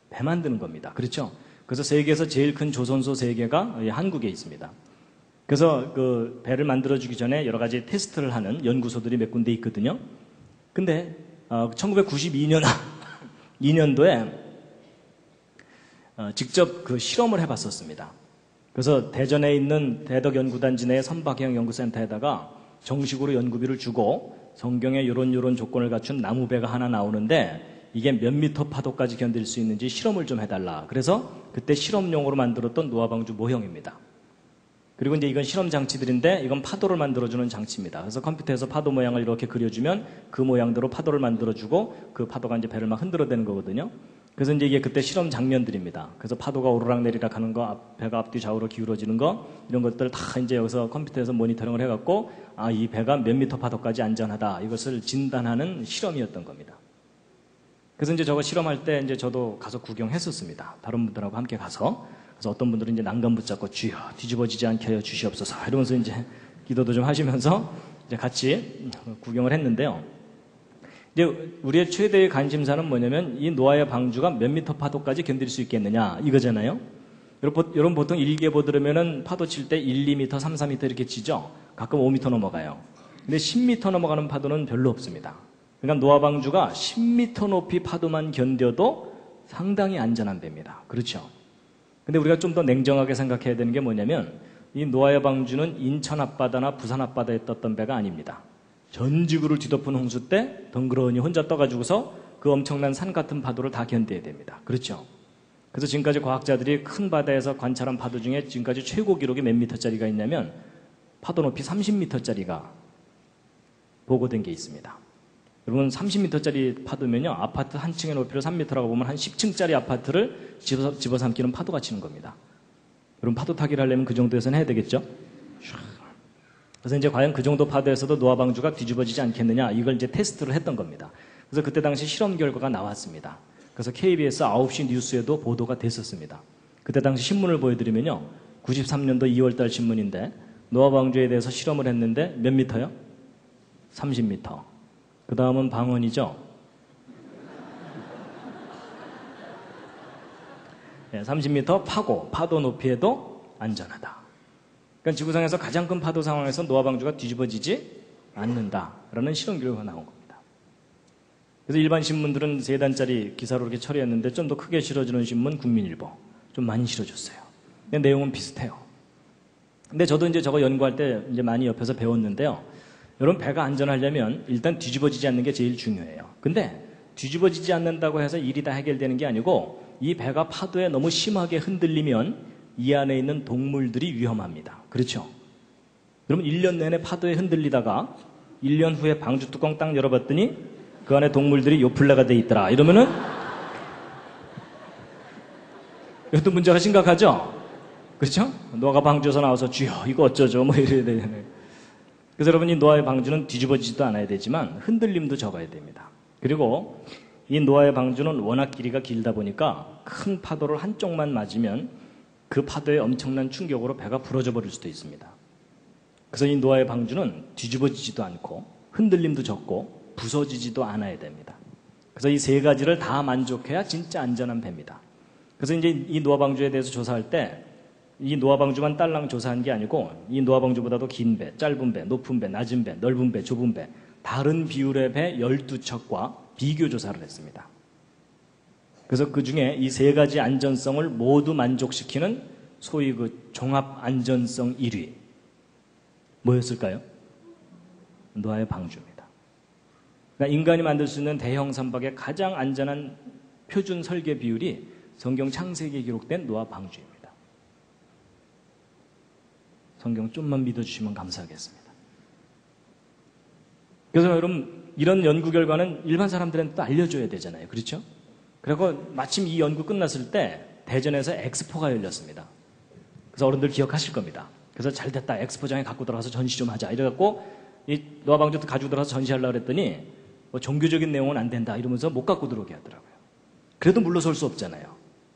배 만드는 겁니다. 그렇죠? 그래서 세계에서 제일 큰 조선소 3개가 한국에 있습니다. 그래서 그 배를 만들어주기 전에 여러 가지 테스트를 하는 연구소들이 몇 군데 있거든요. 근데 1992년도에 직접 그 실험을 해봤었습니다. 그래서 대전에 있는 대덕연구단지 내 선박형 연구센터에다가 정식으로 연구비를 주고 성경에 요런 조건을 갖춘 나무배가 하나 나오는데 이게 몇 미터 파도까지 견딜 수 있는지 실험을 좀 해달라. 그래서 그때 실험용으로 만들었던 노아방주 모형입니다. 그리고 이제 이건 실험 장치들인데 이건 파도를 만들어주는 장치입니다. 그래서 컴퓨터에서 파도 모양을 이렇게 그려주면 그 모양대로 파도를 만들어주고 그 파도가 이제 배를 막 흔들어대는 거거든요. 그래서 이제 이게 그때 실험 장면들입니다. 그래서 파도가 오르락 내리락 하는 거, 배가 앞뒤 좌우로 기울어지는 거, 이런 것들 다 이제 여기서 컴퓨터에서 모니터링을 해갖고, 이 배가 몇 미터 파도까지 안전하다. 이것을 진단하는 실험이었던 겁니다. 그래서 이제 저거 실험할 때 이제 저도 가서 구경했었습니다. 다른 분들하고 함께 가서. 그래서 어떤 분들은 이제 난간 붙잡고 주여 뒤집어지지 않게 하여 주시옵소서 이러면서 이제 기도도 좀 하시면서 이제 같이 구경을 했는데요. 이제 우리의 최대의 관심사는 뭐냐면 이 노아의 방주가 몇 미터 파도까지 견딜 수 있겠느냐 이거잖아요. 여러분 보통 일개보 들으면은 파도 칠 때 1, 2m, 3, 4m 이렇게 치죠. 가끔 5m 넘어가요. 근데 10m 넘어가는 파도는 별로 없습니다. 그러니까 노아 방주가 10m 높이 파도만 견뎌도 상당히 안전한 배입니다. 그렇죠? 근데 우리가 좀 더 냉정하게 생각해야 되는 게 뭐냐면 이 노아의 방주는 인천 앞바다나 부산 앞바다에 떴던 배가 아닙니다. 전 지구를 뒤덮은 홍수 때 덩그러니 혼자 떠가지고서 그 엄청난 산 같은 파도를 다 견뎌야 됩니다. 그렇죠? 그래서 지금까지 과학자들이 큰 바다에서 관찰한 파도 중에 지금까지 최고 기록이 몇 미터짜리가 있냐면 파도 높이 30미터짜리가 보고된 게 있습니다. 여러분 30미터짜리 파도면요 아파트 한 층의 높이로 3미터라고 보면 한 10층짜리 아파트를 집어삼키는 파도가 치는 겁니다. 여러분 파도 타기를 하려면 그 정도에서는 해야 되겠죠? 그래서 이제 과연 그 정도 파도에서도 노아 방주가 뒤집어지지 않겠느냐 이걸 이제 테스트를 했던 겁니다. 그래서 그때 당시 실험 결과가 나왔습니다. 그래서 KBS 9시 뉴스에도 보도가 됐었습니다. 그때 당시 신문을 보여드리면요 93년도 2월달 신문인데 노아 방주에 대해서 실험을 했는데 몇 미터요? 30미터. 그 다음은 방언이죠. 30m 파도 높이에도 안전하다. 그러니까 지구상에서 가장 큰 파도 상황에서 노아 방주가 뒤집어지지 않는다라는 실험 결과가 나온 겁니다. 그래서 일반 신문들은 3단짜리 기사로 이렇게 처리했는데 좀 더 크게 실어주는 신문 국민일보 좀 많이 실어줬어요. 근데 내용은 비슷해요. 근데 저도 이제 저거 연구할 때 이제 많이 옆에서 배웠는데요. 여러분 배가 안전하려면 일단 뒤집어지지 않는 게 제일 중요해요. 근데 뒤집어지지 않는다고 해서 일이 다 해결되는 게 아니고 이 배가 파도에 너무 심하게 흔들리면 이 안에 있는 동물들이 위험합니다. 그렇죠? 그러면 1년 내내 파도에 흔들리다가 1년 후에 방주 뚜껑 딱 열어봤더니 그 안에 동물들이 요플레가 돼 있더라. 이러면은 이것도 문제가 심각하죠? 그렇죠? 노아가 방주에서 나와서 주여 이거 어쩌죠? 뭐 이래야 되잖아요. 그래서 여러분 이 노아의 방주는 뒤집어지지도 않아야 되지만 흔들림도 적어야 됩니다. 그리고 이 노아의 방주는 워낙 길이가 길다 보니까 큰 파도를 한쪽만 맞으면 그 파도의 엄청난 충격으로 배가 부러져 버릴 수도 있습니다. 그래서 이 노아의 방주는 뒤집어지지도 않고 흔들림도 적고 부서지지도 않아야 됩니다. 그래서 이 세 가지를 다 만족해야 진짜 안전한 배입니다. 그래서 이제 이 노아 방주에 대해서 조사할 때 이 노아 방주만 딸랑 조사한 게 아니고 이 노아 방주보다도 긴 배, 짧은 배, 높은 배, 낮은 배, 넓은 배, 좁은 배 다른 비율의 배 12척과 비교 조사를 했습니다. 그래서 그 중에 이 세 가지 안전성을 모두 만족시키는 소위 그 종합 안전성 1위 뭐였을까요? 노아의 방주입니다. 그러니까 인간이 만들 수 있는 대형 선박의 가장 안전한 표준 설계 비율이 성경 창세기에 기록된 노아 방주입니다. 성경 좀만 믿어주시면 감사하겠습니다. 그래서 여러분 이런 연구 결과는 일반 사람들한테도 알려줘야 되잖아요. 그렇죠? 그리고 마침 이 연구 끝났을 때 대전에서 엑스포가 열렸습니다. 그래서 어른들 기억하실 겁니다. 그래서 잘됐다. 엑스포장에 갖고 들어가서 전시 좀 하자. 이래갖고 이 노아 방주도 가지고 들어가서 전시하려고 그랬더니 뭐 종교적인 내용은 안 된다. 이러면서 못 갖고 들어오게 하더라고요. 그래도 물러설 수 없잖아요.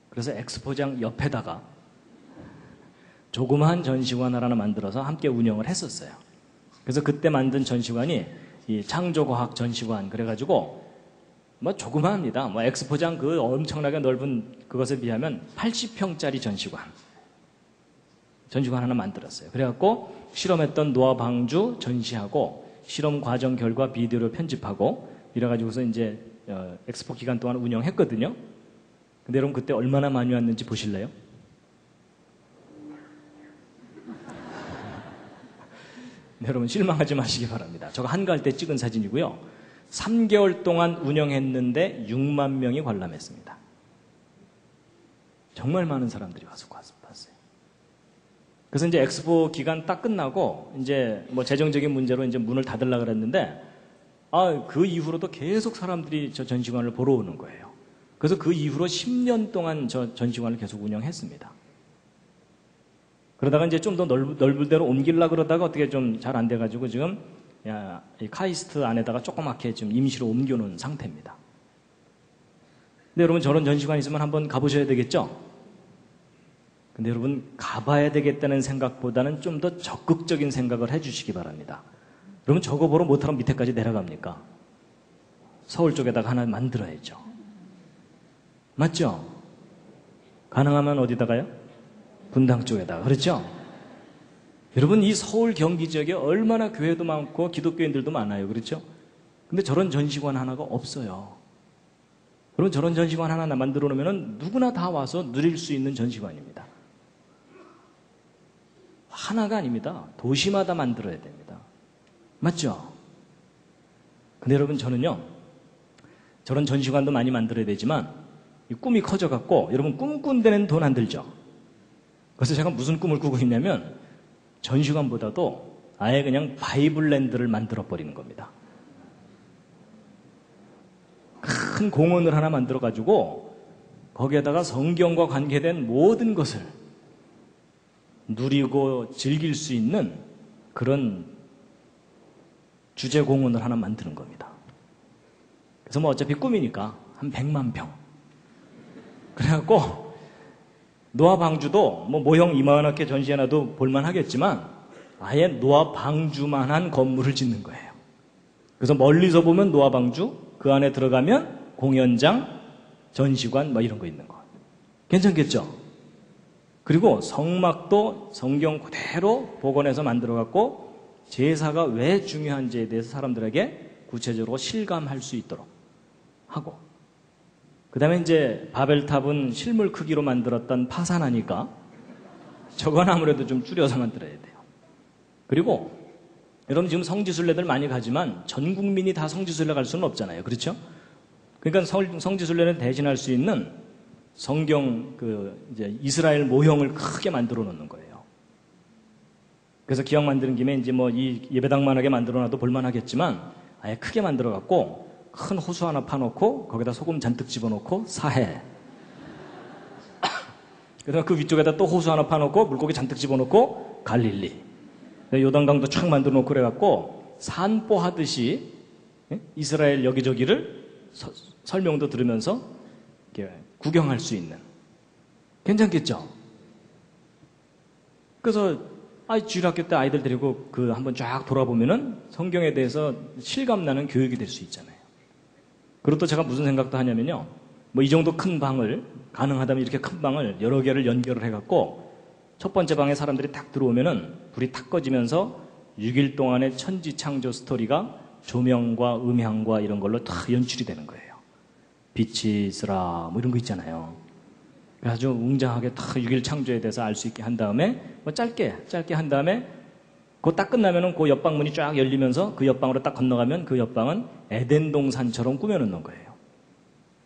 그래서 엑스포장 옆에다가 조그마한 전시관 하나 만들어서 함께 운영을 했었어요. 그래서 그때 만든 전시관이 이 창조과학 전시관 그래가지고 뭐 조그마합니다. 뭐 엑스포장 그 엄청나게 넓은 그것에 비하면 80평짜리 전시관 하나 만들었어요. 그래갖고 실험했던 노아 방주 전시하고 실험 과정 결과 비디오를 편집하고 이래가지고서 이제 엑스포 기간 동안 운영했거든요. 근데 여러분 그때 얼마나 많이 왔는지 보실래요? 네, 여러분 실망하지 마시기 바랍니다. 저거 한가할 때 찍은 사진이고요. 3개월 동안 운영했는데 6만 명이 관람했습니다. 정말 많은 사람들이 와서 봤어요. 그래서 이제 엑스포 기간 딱 끝나고 이제 뭐 재정적인 문제로 이제 문을 닫으려고 그랬는데 그 이후로도 계속 사람들이 저 전시관을 보러 오는 거예요. 그래서 그 이후로 10년 동안 저 전시관을 계속 운영했습니다. 그러다가 이제 좀 더 넓은 데로 옮기려고 그러다가 어떻게 좀 잘 안 돼가지고 지금 이 카이스트 안에다가 조그맣게 좀 임시로 옮겨놓은 상태입니다. 근데 여러분 저런 전시관 있으면 한번 가보셔야 되겠죠? 근데 여러분 가봐야 되겠다는 생각보다는 좀 더 적극적인 생각을 해주시기 바랍니다. 여러분 저거 보러 못하러 밑에까지 내려갑니까? 서울 쪽에다가 하나 만들어야죠. 맞죠? 가능하면 어디다가요? 분당 쪽에다가. 그렇죠? 여러분 이 서울 경기 지역에 얼마나 교회도 많고 기독교인들도 많아요. 그렇죠? 근데 저런 전시관 하나가 없어요. 여러분 저런 전시관 하나 만들어 놓으면 누구나 다 와서 누릴 수 있는 전시관입니다. 하나가 아닙니다. 도시마다 만들어야 됩니다. 맞죠? 근데 여러분 저는요 저런 전시관도 많이 만들어야 되지만 이 꿈이 커져갖고 여러분 꿈 꾼 데는 돈 안 들죠? 그래서 제가 무슨 꿈을 꾸고 있냐면 전시관보다도 아예 그냥 바이블랜드를 만들어버리는 겁니다. 큰 공원을 하나 만들어가지고 거기에다가 성경과 관계된 모든 것을 누리고 즐길 수 있는 그런 주제 공원을 하나 만드는 겁니다. 그래서 뭐 어차피 꿈이니까 한 100만 평. 그래갖고 노아 방주도 뭐 모형 이만하게 전시해놔도 볼만하겠지만 아예 노아 방주만한 건물을 짓는 거예요. 그래서 멀리서 보면 노아 방주, 그 안에 들어가면 공연장, 전시관 뭐 이런 거 있는 거. 괜찮겠죠? 그리고 성막도 성경 그대로 복원해서 만들어갖고 제사가 왜 중요한지에 대해서 사람들에게 구체적으로 실감할 수 있도록 하고, 그 다음에 이제 바벨탑은 실물 크기로 만들었던 파산하니까 저건 아무래도 좀 줄여서 만들어야 돼요. 그리고 여러분 지금 성지순례들 많이 가지만 전 국민이 다 성지순례 갈 수는 없잖아요. 그렇죠? 그러니까 성지순례를 대신할 수 있는 성경 이제 이스라엘 모형을 크게 만들어 놓는 거예요. 그래서 기왕 만드는 김에 이제 뭐 이 예배당만하게 만들어 놔도 볼만하겠지만 아예 크게 만들어 갖고 큰 호수 하나 파놓고 거기다 소금 잔뜩 집어넣고 사해. 그다음 그 위쪽에다 또 호수 하나 파놓고 물고기 잔뜩 집어넣고 갈릴리. 요단강도 촥 만들어 놓고 그래갖고 산보하듯이 이스라엘 여기저기를 설명도 들으면서 이렇게 구경할 수 있는. 괜찮겠죠? 그래서 주일학교 때 아이들 데리고 한번 쫙 돌아보면은 성경에 대해서 실감나는 교육이 될 수 있잖아요. 그리고 또 제가 무슨 생각도 하냐면요. 뭐 이 정도 큰 방을, 가능하다면 이렇게 큰 방을 여러 개를 연결을 해갖고 첫 번째 방에 사람들이 딱 들어오면은 불이 탁 꺼지면서 6일 동안의 천지 창조 스토리가 조명과 음향과 이런 걸로 다 연출이 되는 거예요. 빛이 있으라 뭐 이런 거 있잖아요. 아주 웅장하게 다 6일 창조에 대해서 알 수 있게 한 다음에 뭐 짧게 한 다음에 그거 딱 끝나면은 그 옆방 문이 쫙 열리면서 그 옆방으로 딱 건너가면 그 옆방은 에덴 동산처럼 꾸며놓는 거예요.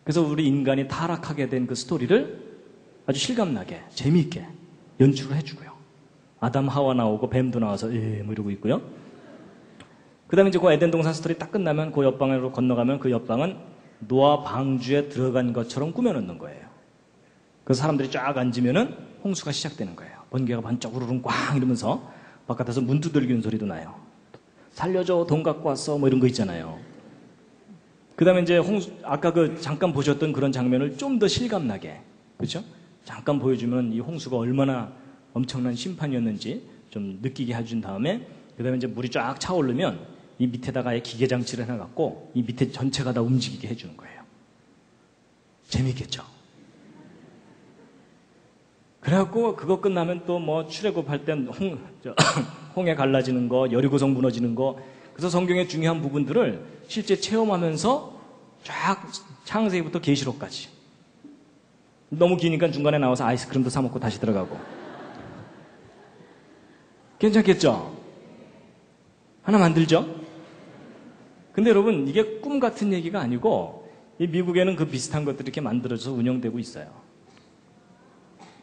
그래서 우리 인간이 타락하게 된 그 스토리를 아주 실감나게 재미있게 연출을 해주고요. 아담 하와 나오고 뱀도 나와서 뭐 이러고 있고요. 그 다음에 이제 그 에덴 동산 스토리 딱 끝나면 그 옆방으로 건너가면 그 옆방은 노아 방주에 들어간 것처럼 꾸며놓는 거예요. 그래서 사람들이 쫙 앉으면은 홍수가 시작되는 거예요. 번개가 반짝 우르릉 꽝 이러면서 바깥에서 문 두들기는 소리도 나요. 살려줘, 돈 갖고 왔어, 뭐 이런 거 있잖아요. 그 다음에 이제 아까 잠깐 보셨던 그런 장면을 좀 더 실감나게, 그렇죠? 잠깐 보여주면 이 홍수가 얼마나 엄청난 심판이었는지 좀 느끼게 해준 다음에, 그 다음에 이제 물이 쫙 차오르면 이 밑에다가 기계장치를 해놔갖고 이 밑에 전체가 다 움직이게 해주는 거예요. 재밌겠죠? 그래갖고 그거 끝나면 또 뭐 출애굽할 땐 홍해 갈라지는 거, 여리고성 무너지는 거, 그래서 성경의 중요한 부분들을 실제 체험하면서 쫙 창세기부터 계시록까지. 너무 기니까 중간에 나와서 아이스크림도 사 먹고 다시 들어가고. 괜찮겠죠? 하나 만들죠? 근데 여러분 이게 꿈 같은 얘기가 아니고 이 미국에는 그 비슷한 것들이 이렇게 만들어져서 운영되고 있어요.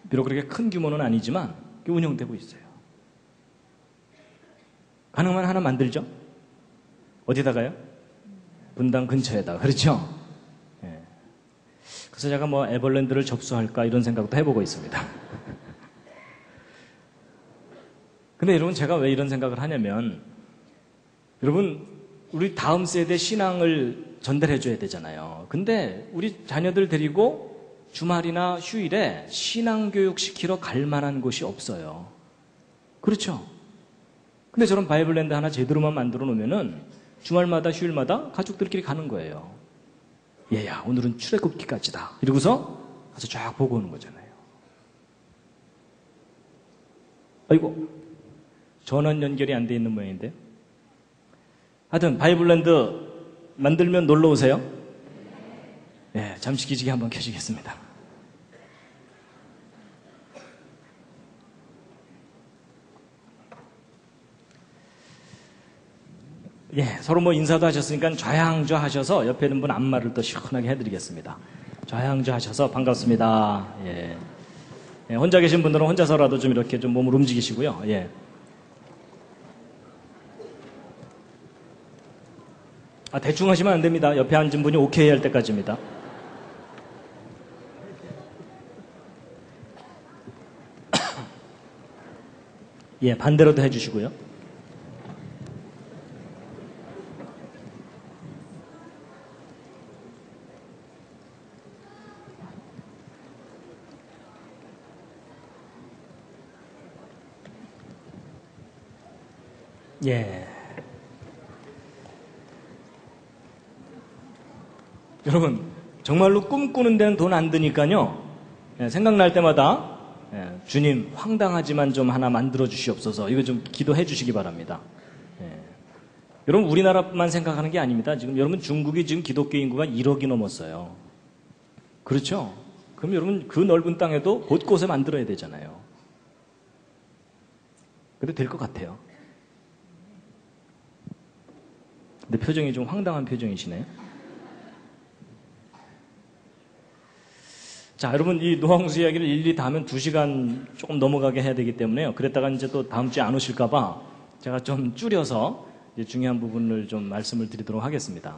비록 그렇게 큰 규모는 아니지만 운영되고 있어요. 가능하면 하나 만들죠? 어디다가요? 분당 근처에다가. 그렇죠? 예. 그래서 제가 뭐 에버랜드를 접수할까 이런 생각도 해보고 있습니다. 근데 여러분 제가 왜 이런 생각을 하냐면 여러분 우리 다음 세대 신앙을 전달해 줘야 되잖아요. 근데 우리 자녀들 데리고 주말이나 휴일에 신앙교육 시키러 갈 만한 곳이 없어요. 그렇죠? 근데 저런 바이블랜드 하나 제대로만 만들어 놓으면은 주말마다 휴일마다 가족들끼리 가는 거예요. 얘야, 오늘은 출애굽기까지다. 이러고서 가서 쫙 보고 오는 거잖아요. 아이고, 전원 연결이 안 돼 있는 모양인데. 하여튼 바이블랜드 만들면 놀러 오세요. 네, 잠시 기지개 한번 켜시겠습니다. 예, 서로 뭐 인사도 하셨으니까 좌양좌 하셔서 옆에 있는 분 안마를 또 시원하게 해드리겠습니다. 좌양좌 하셔서 반갑습니다. 예. 예, 혼자 계신 분들은 혼자서라도 좀 이렇게 좀 몸을 움직이시고요. 예. 대충 하시면 안 됩니다. 옆에 앉은 분이 오케이 할 때까지입니다. 예, 반대로도 해주시고요. 예. 여러분, 정말로 꿈꾸는 데는 돈 안 드니까요. 예, 생각날 때마다 주님 황당하지만 좀 하나 만들어 주시옵소서. 이거 좀 기도해 주시기 바랍니다. 예. 여러분, 우리나라만 생각하는 게 아닙니다. 지금 여러분, 중국이 지금 기독교 인구가 1억이 넘었어요. 그렇죠? 그럼 여러분, 그 넓은 땅에도 곳곳에 만들어야 되잖아요. 근데 될 것 같아요. 근데 표정이 좀 황당한 표정이시네요. 자, 여러분, 이 노홍수 이야기를 일일이 다 하면 2시간 조금 넘어가게 해야 되기 때문에요. 그랬다가 이제 또 다음 주에 안 오실까봐 제가 좀 줄여서 이제 중요한 부분을 좀 말씀을 드리도록 하겠습니다.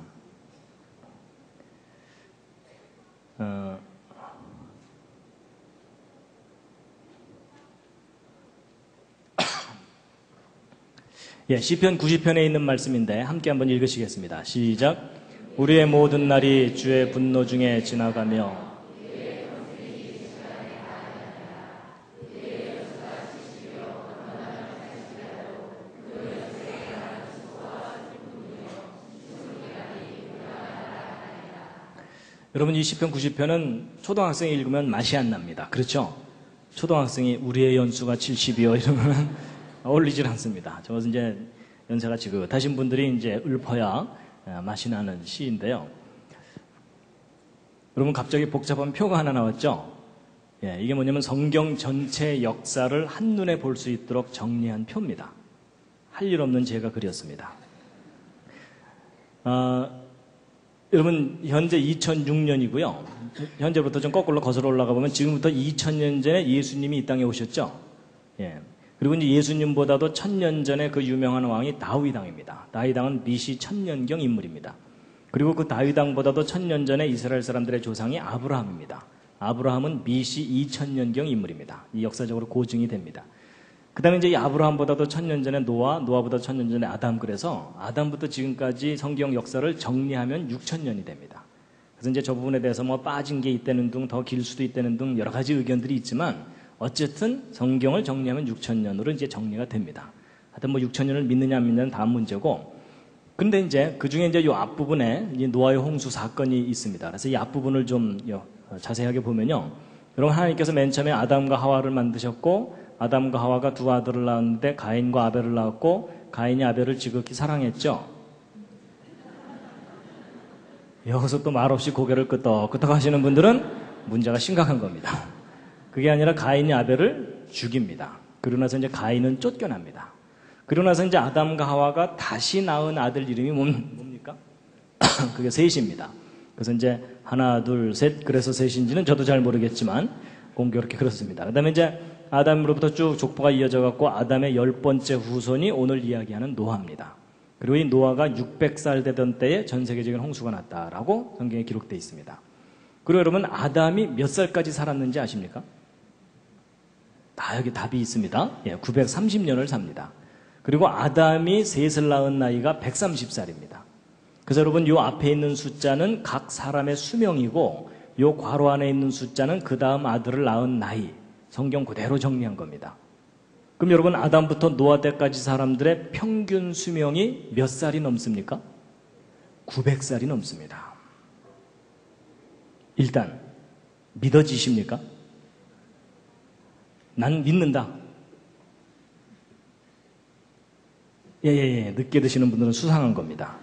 예, 시편 90편에 있는 말씀인데 함께 한번 읽으시겠습니다. 시작. 우리의 모든 날이 주의 분노 중에 지나가며 여러분, 이 시편 90편은 초등학생이 읽으면 맛이 안 납니다. 그렇죠? 초등학생이 우리의 연수가 70이요 이러면 어울리질 않습니다. 저것은 이제 연세가 지긋하신 분들이 이제 읊어야 맛이 나는 시인데요. 여러분, 갑자기 복잡한 표가 하나 나왔죠? 예, 이게 뭐냐면 성경 전체 역사를 한눈에 볼 수 있도록 정리한 표입니다. 할 일 없는 제가 그렸습니다. 여러분, 현재 2006년이고요. 현재부터 좀 거꾸로 거슬러 올라가 보면 지금부터 2000년 전에 예수님이 이 땅에 오셨죠? 예. 그리고 이제 예수님보다도 1000년 전에 그 유명한 왕이 다윗 왕입니다. 다윗 왕은 BC 1000년경 인물입니다. 그리고 그 다윗 왕보다도 1000년 전에 이스라엘 사람들의 조상이 아브라함입니다. 아브라함은 BC 2000년경 인물입니다. 이 역사적으로 고증이 됩니다. 그 다음에 이제 이 아브라함보다도 1000년 전에 노아보다 1000년 전에 아담, 그래서 아담부터 지금까지 성경 역사를 정리하면 6000년이 됩니다. 그래서 이제 저 부분에 대해서 뭐 빠진 게 있다는 등, 더 길 수도 있다는 등 여러 가지 의견들이 있지만 어쨌든 성경을 정리하면 6000년으로 이제 정리가 됩니다. 하여튼 뭐 6000년을 믿느냐 안 믿느냐는 다음 문제고, 근데 이제 그 중에 이제 요 앞부분에 이 노아의 홍수 사건이 있습니다. 그래서 이 앞부분을 좀 자세하게 보면요. 여러분, 하나님께서 맨 처음에 아담과 하와를 만드셨고, 아담과 하와가 두 아들을 낳았는데 가인과 아벨을 낳았고, 가인이 아벨을 지극히 사랑했죠. 여기서 또 말없이 고개를 끄덕끄덕 하시는 분들은 문제가 심각한 겁니다. 그게 아니라 가인이 아벨을 죽입니다. 그러고 나서 이제 가인은 쫓겨납니다. 그러고 나서 이제 아담과 하와가 다시 낳은 아들 이름이 뭡니까? 그게 셋입니다. 그래서 이제 하나, 둘, 셋, 그래서 셋인지는 저도 잘 모르겠지만 공교롭게 그렇습니다. 그 다음에 이제 아담으로부터 쭉 족보가 이어져 갖고 아담의 10번째 후손이 오늘 이야기하는 노아입니다. 그리고 이 노아가 600살 되던 때에 전 세계적인 홍수가 났다라고 성경에 기록되어 있습니다. 그리고 여러분, 아담이 몇 살까지 살았는지 아십니까? 여기 답이 있습니다. 예, 930년을 삽니다. 그리고 아담이 셋을 낳은 나이가 130살입니다. 그래서 여러분 요 앞에 있는 숫자는 각 사람의 수명이고 요 괄호 안에 있는 숫자는 그 다음 아들을 낳은 나이. 성경 그대로 정리한 겁니다. 그럼 여러분 아담부터 노아 때까지 사람들의 평균 수명이 몇 살이 넘습니까? 900살이 넘습니다. 일단 믿어지십니까? 난 믿는다. 예. 늦게 드시는 분들은 수상한 겁니다.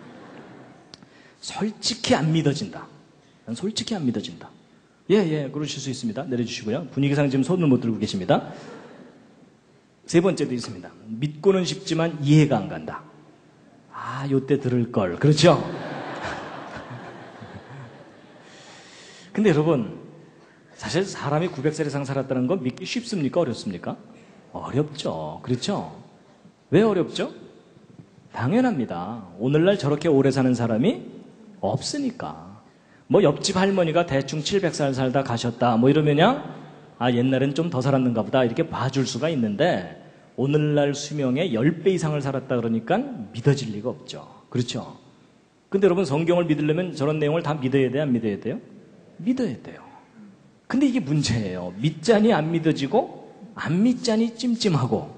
솔직히 안 믿어진다. 난 솔직히 안 믿어진다. 예, 그러실 수 있습니다. 내려주시고요. 분위기상 지금 손을 못 들고 계십니다. 세 번째도 있습니다. 믿고는 싶지만 이해가 안 간다. 요때 들을 걸. 그렇죠? 근데 여러분, 사실 사람이 900살 이상 살았다는 건 믿기 쉽습니까? 어렵습니까? 어렵죠. 그렇죠? 왜 어렵죠? 당연합니다. 오늘날 저렇게 오래 사는 사람이 없으니까. 뭐 옆집 할머니가 대충 700살 살다 가셨다. 뭐 이러면야 옛날엔 좀 더 살았는가 보다 이렇게 봐줄 수가 있는데 오늘날 수명의 10배 이상을 살았다 그러니까 믿어질 리가 없죠. 그렇죠? 근데 여러분 성경을 믿으려면 저런 내용을 다 믿어야 돼요? 안 믿어야 돼요? 믿어야 돼요. 근데 이게 문제예요. 믿자니 안 믿어지고 안 믿자니 찜찜하고.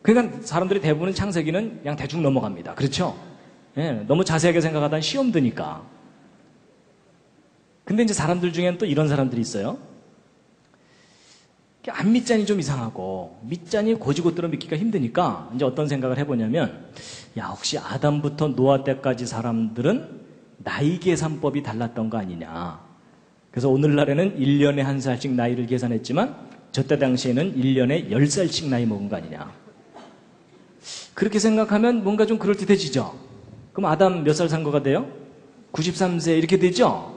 그러니까 사람들이 대부분 창세기는 그냥 대충 넘어갑니다. 그렇죠? 예, 너무 자세하게 생각하다 시험 드니까. 근데 이제 사람들 중에는 또 이런 사람들이 있어요. 안 믿자니 좀 이상하고 믿자니 고지고대로 믿기가 힘드니까 이제 어떤 생각을 해보냐면 혹시 아담부터 노아 때까지 사람들은 나이 계산법이 달랐던 거 아니냐. 그래서 오늘날에는 1년에 한 살씩 나이를 계산했지만 저때 당시에는 1년에 10살씩 나이 먹은 거 아니냐. 그렇게 생각하면 뭔가 좀 그럴듯해지죠. 그럼 아담 몇 살 산 거가 돼요? 93세 이렇게 되죠?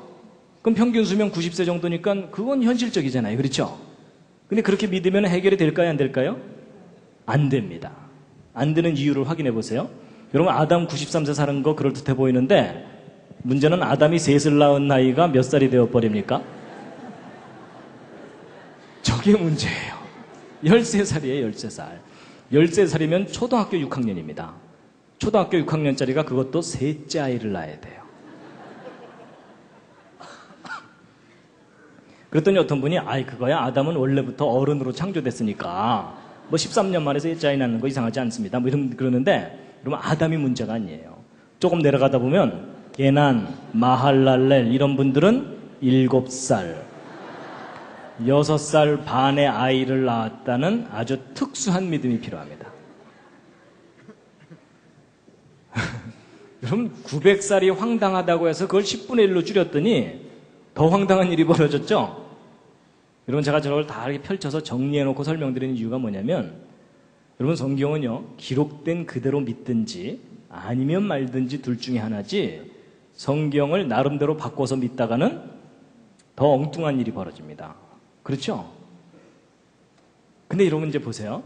그럼 평균 수명 90세 정도니까 그건 현실적이잖아요. 그렇죠? 근데 그렇게 믿으면 해결이 될까요? 안 될까요? 안 됩니다. 안 되는 이유를 확인해 보세요. 여러분 아담 93세 사는 거 그럴듯해 보이는데 문제는 아담이 셋을 낳은 나이가 몇 살이 되어버립니까? 저게 문제예요. 13살이에요. 13살. 13살이면 초등학교 6학년입니다. 초등학교 6학년짜리가 그것도 셋째 아이를 낳아야 돼요. 그랬더니 어떤 분이 그거야 아담은 원래부터 어른으로 창조됐으니까 뭐 13년 만에 셋째 아이 낳는 거 이상하지 않습니다. 뭐 그러는데 그러면 아담이 문제가 아니에요. 조금 내려가다 보면 게난, 마할랄렐 이런 분들은 7살, 6살 반의 아이를 낳았다는 아주 특수한 믿음이 필요합니다. 여러분 900살이 황당하다고 해서 그걸 10분의 1로 줄였더니 더 황당한 일이 벌어졌죠? 여러분 제가 저걸 다 이렇게 펼쳐서 정리해놓고 설명드리는 이유가 뭐냐면 여러분 성경은요 기록된 그대로 믿든지 아니면 말든지 둘 중에 하나지 성경을 나름대로 바꿔서 믿다가는 더 엉뚱한 일이 벌어집니다. 그렇죠? 근데 여러분 이제 보세요.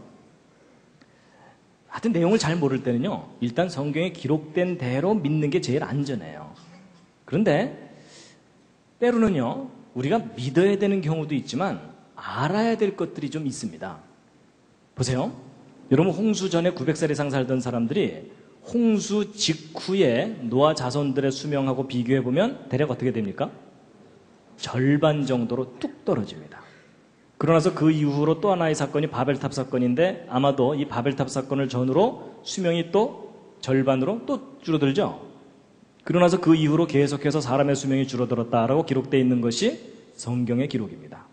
하여튼 내용을 잘 모를 때는요 일단 성경에 기록된 대로 믿는 게 제일 안전해요. 그런데 때로는요 우리가 믿어야 되는 경우도 있지만 알아야 될 것들이 좀 있습니다. 보세요. 여러분 홍수 전에 900살 이상 살던 사람들이 홍수 직후에 노아 자손들의 수명하고 비교해보면 대략 어떻게 됩니까? 절반 정도로 뚝 떨어집니다. 그러나서 그 이후로 또 하나의 사건이 바벨탑 사건인데 아마도 이 바벨탑 사건을 전후로 수명이 또 절반으로 또 줄어들죠. 그러나서 그 이후로 계속해서 사람의 수명이 줄어들었다라고 기록되어 있는 것이 성경의 기록입니다.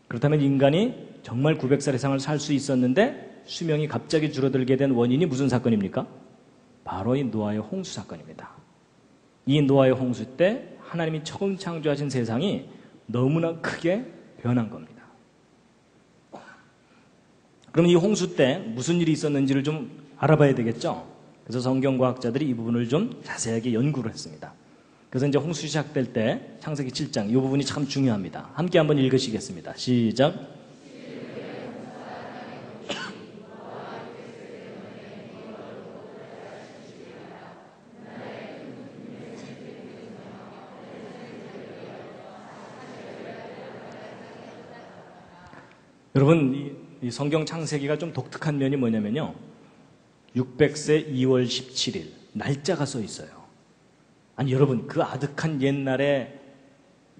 그렇다면 인간이 정말 900살 이상을 살 수 있었는데 수명이 갑자기 줄어들게 된 원인이 무슨 사건입니까? 바로 이 노아의 홍수 사건입니다. 이 노아의 홍수 때 하나님이 처음 창조하신 세상이 너무나 크게 변한 겁니다. 그럼 이 홍수 때 무슨 일이 있었는지를 좀 알아봐야 되겠죠? 그래서 성경과학자들이 이 부분을 좀 자세하게 연구를 했습니다. 그래서 이제 홍수 시작될 때 창세기 7장 이 부분이 참 중요합니다. 함께 한번 읽으시겠습니다. 시작. 여러분 이 성경 창세기가 좀 독특한 면이 뭐냐면요. 600세 2월 17일 날짜가 써 있어요. 아니 여러분, 그 아득한 옛날에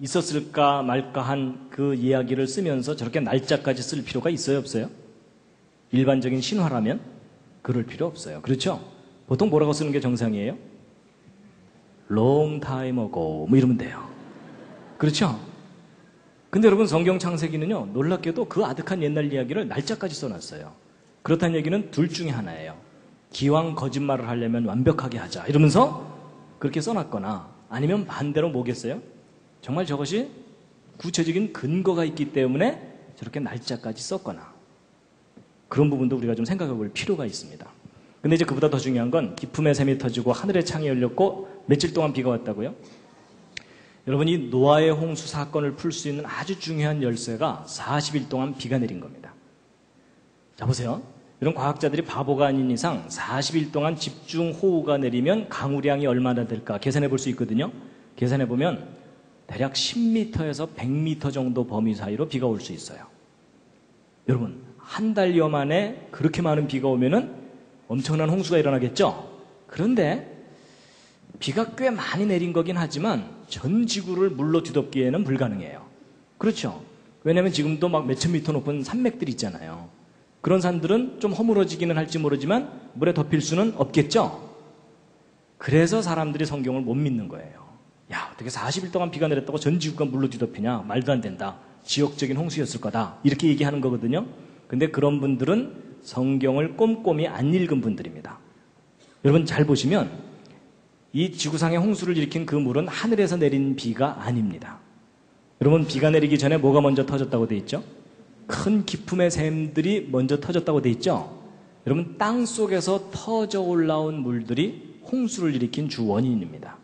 있었을까 말까 한 그 이야기를 쓰면서 저렇게 날짜까지 쓸 필요가 있어요, 없어요? 일반적인 신화라면 그럴 필요 없어요. 그렇죠? 보통 뭐라고 쓰는 게 정상이에요? Long time ago 뭐 이러면 돼요. 그렇죠? 근데 여러분, 성경 창세기는요, 놀랍게도 그 아득한 옛날 이야기를 날짜까지 써놨어요. 그렇다는 얘기는 둘 중에 하나예요. 기왕 거짓말을 하려면 완벽하게 하자 이러면서 그렇게 써놨거나, 아니면 반대로 뭐겠어요? 정말 저것이 구체적인 근거가 있기 때문에 저렇게 날짜까지 썼거나, 그런 부분도 우리가 좀 생각해 볼 필요가 있습니다. 근데 이제 그보다 더 중요한 건 기품의 샘이 터지고 하늘의 창이 열렸고 며칠 동안 비가 왔다고요? 여러분, 이 노아의 홍수 사건을 풀 수 있는 아주 중요한 열쇠가 40일 동안 비가 내린 겁니다. 자, 보세요. 이런 과학자들이 바보가 아닌 이상 40일 동안 집중 호우가 내리면 강우량이 얼마나 될까 계산해 볼 수 있거든요. 계산해 보면 대략 10m에서 100m 정도 범위 사이로 비가 올 수 있어요. 여러분, 한 달여 만에 그렇게 많은 비가 오면은 엄청난 홍수가 일어나겠죠? 그런데 비가 꽤 많이 내린 거긴 하지만 전 지구를 물로 뒤덮기에는 불가능해요. 그렇죠? 왜냐하면 지금도 막 몇천 미터 높은 산맥들이 있잖아요. 그런 산들은 좀 허물어지기는 할지 모르지만 물에 덮일 수는 없겠죠? 그래서 사람들이 성경을 못 믿는 거예요. 야, 어떻게 40일 동안 비가 내렸다고 전 지구가 물로 뒤덮이냐? 말도 안 된다. 지역적인 홍수였을 거다. 이렇게 얘기하는 거거든요. 근데 그런 분들은 성경을 꼼꼼히 안 읽은 분들입니다. 여러분 잘 보시면 이 지구상의 홍수를 일으킨 그 물은 하늘에서 내린 비가 아닙니다. 여러분, 비가 내리기 전에 뭐가 먼저 터졌다고 돼 있죠? 큰 기품의 샘들이 먼저 터졌다고 돼 있죠? 여러분, 땅 속에서 터져 올라온 물들이 홍수를 일으킨 주 원인입니다.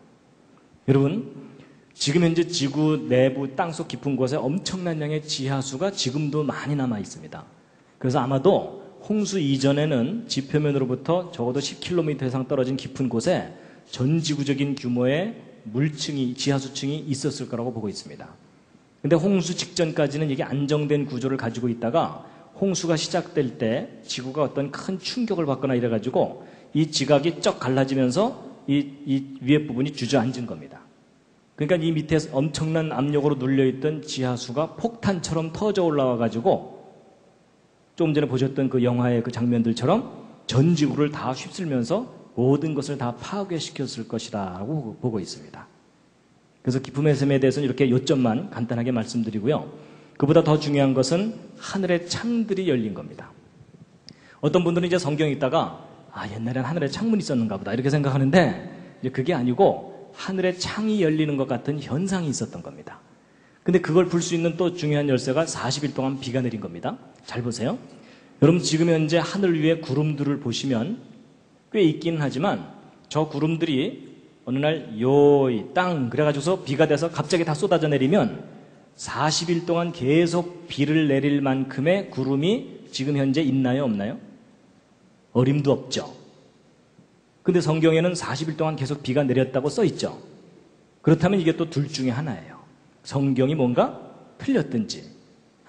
여러분, 지금 현재 지구 내부 땅속 깊은 곳에 엄청난 양의 지하수가 지금도 많이 남아 있습니다. 그래서 아마도 홍수 이전에는 지표면으로부터 적어도 10km 이상 떨어진 깊은 곳에 전 지구적인 규모의 물층이, 지하수층이 있었을 거라고 보고 있습니다. 근데 홍수 직전까지는 이게 안정된 구조를 가지고 있다가 홍수가 시작될 때 지구가 어떤 큰 충격을 받거나 이래가지고 이 지각이 쩍 갈라지면서 이 위에 부분이 주저앉은 겁니다. 그러니까 이 밑에 엄청난 압력으로 눌려있던 지하수가 폭탄처럼 터져 올라와가지고 조금 전에 보셨던 그 영화의 그 장면들처럼 전 지구를 다 휩쓸면서 모든 것을 다 파괴시켰을 것이라고 보고 있습니다. 그래서 기품의 샘에 대해서는 이렇게 요점만 간단하게 말씀드리고요. 그보다 더 중요한 것은 하늘의 창들이 열린 겁니다. 어떤 분들은 이제 성경 읽다가 옛날엔 하늘에 창문이 있었는가 보다 이렇게 생각하는데 이제 그게 아니고 하늘의 창이 열리는 것 같은 현상이 있었던 겁니다. 근데 그걸 풀 수 있는 또 중요한 열쇠가 40일 동안 비가 내린 겁니다. 잘 보세요. 여러분, 지금 현재 하늘 위에 구름들을 보시면 꽤 있기는 하지만 저 구름들이 어느 날 요이 땅 그래가지고서 비가 돼서 갑자기 다 쏟아져 내리면 40일 동안 계속 비를 내릴 만큼의 구름이 지금 현재 있나요, 없나요? 어림도 없죠. 근데 성경에는 40일 동안 계속 비가 내렸다고 써 있죠. 그렇다면 이게 또 둘 중에 하나예요. 성경이 뭔가 틀렸든지,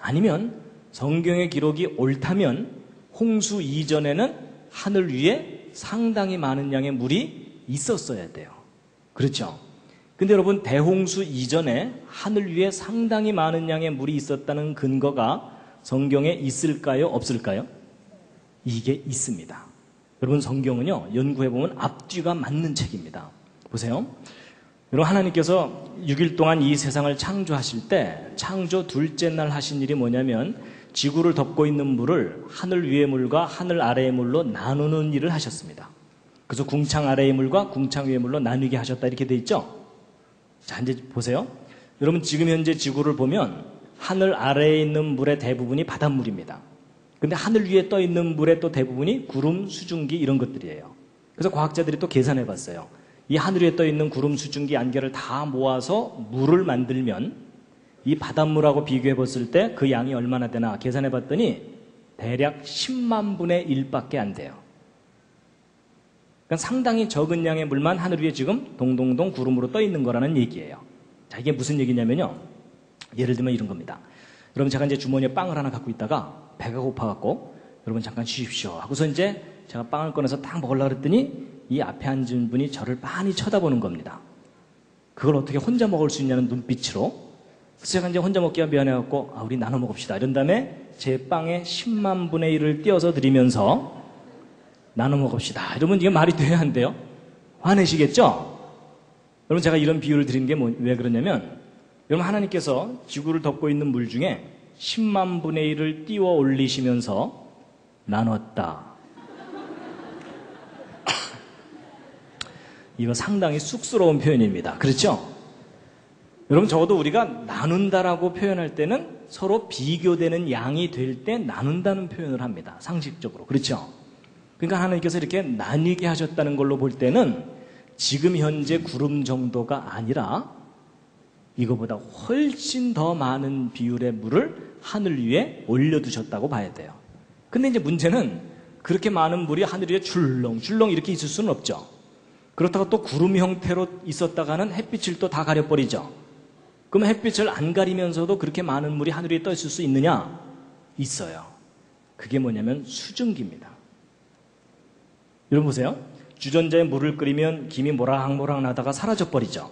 아니면 성경의 기록이 옳다면 홍수 이전에는 하늘 위에 상당히 많은 양의 물이 있었어야 돼요. 그렇죠? 근데 여러분, 대홍수 이전에 하늘 위에 상당히 많은 양의 물이 있었다는 근거가 성경에 있을까요? 없을까요? 이게 있습니다. 여러분, 성경은요, 연구해보면 앞뒤가 맞는 책입니다. 보세요. 여러분, 하나님께서 6일 동안 이 세상을 창조하실 때 창조 둘째 날 하신 일이 뭐냐면 지구를 덮고 있는 물을 하늘 위의 물과 하늘 아래의 물로 나누는 일을 하셨습니다. 그래서 궁창 아래의 물과 궁창 위의 물로 나누게 하셨다 이렇게 돼 있죠. 자, 이제 보세요. 여러분, 지금 현재 지구를 보면 하늘 아래에 있는 물의 대부분이 바닷물입니다. 근데 하늘 위에 떠 있는 물의 또 대부분이 구름, 수증기 이런 것들이에요. 그래서 과학자들이 또 계산해 봤어요. 이 하늘 위에 떠 있는 구름, 수증기, 안개를 다 모아서 물을 만들면 이 바닷물하고 비교해 봤을 때 그 양이 얼마나 되나 계산해 봤더니 대략 10만 분의 1밖에 안 돼요. 그러니까 상당히 적은 양의 물만 하늘 위에 지금 동동동 구름으로 떠 있는 거라는 얘기예요. 자, 이게 무슨 얘기냐면요. 예를 들면 이런 겁니다. 여러분, 제가 이제 주머니에 빵을 하나 갖고 있다가 배가 고파갖고 여러분 잠깐 쉬십시오 하고서 이제 제가 빵을 꺼내서 딱 먹으려고 그랬더니 이 앞에 앉은 분이 저를 많이 쳐다보는 겁니다. 그걸 어떻게 혼자 먹을 수 있냐는 눈빛으로. 그래서 제가 이제 혼자 먹기가 미안해갖고 우리 나눠 먹읍시다. 이런 다음에 제 빵에 10만 분의 1을 띄어서 드리면서 나눠 먹읍시다. 이러면 이게 말이 돼야 한대요. 화내시겠죠? 여러분 제가 이런 비유를 드리는 게 왜 그러냐면 여러분 하나님께서 지구를 덮고 있는 물 중에 10만 분의 1을 띄워 올리시면서 나눴다. 이거 상당히 쑥스러운 표현입니다. 그렇죠? 여러분 적어도 우리가 나눈다라고 표현할 때는 서로 비교되는 양이 될 때 나눈다는 표현을 합니다. 상식적으로. 그렇죠? 그러니까 하나님께서 이렇게 나뉘게 하셨다는 걸로 볼 때는 지금 현재 구름 정도가 아니라 이거보다 훨씬 더 많은 비율의 물을 하늘 위에 올려두셨다고 봐야 돼요. 근데 이제 문제는 그렇게 많은 물이 하늘 위에 줄렁줄렁 이렇게 있을 수는 없죠. 그렇다고 또 구름 형태로 있었다가는 햇빛을 또 다 가려버리죠. 그럼 햇빛을 안 가리면서도 그렇게 많은 물이 하늘 위에 떠 있을 수 있느냐? 있어요. 그게 뭐냐면 수증기입니다. 여러분 보세요. 주전자에 물을 끓이면 김이 모락모락 나다가 사라져버리죠.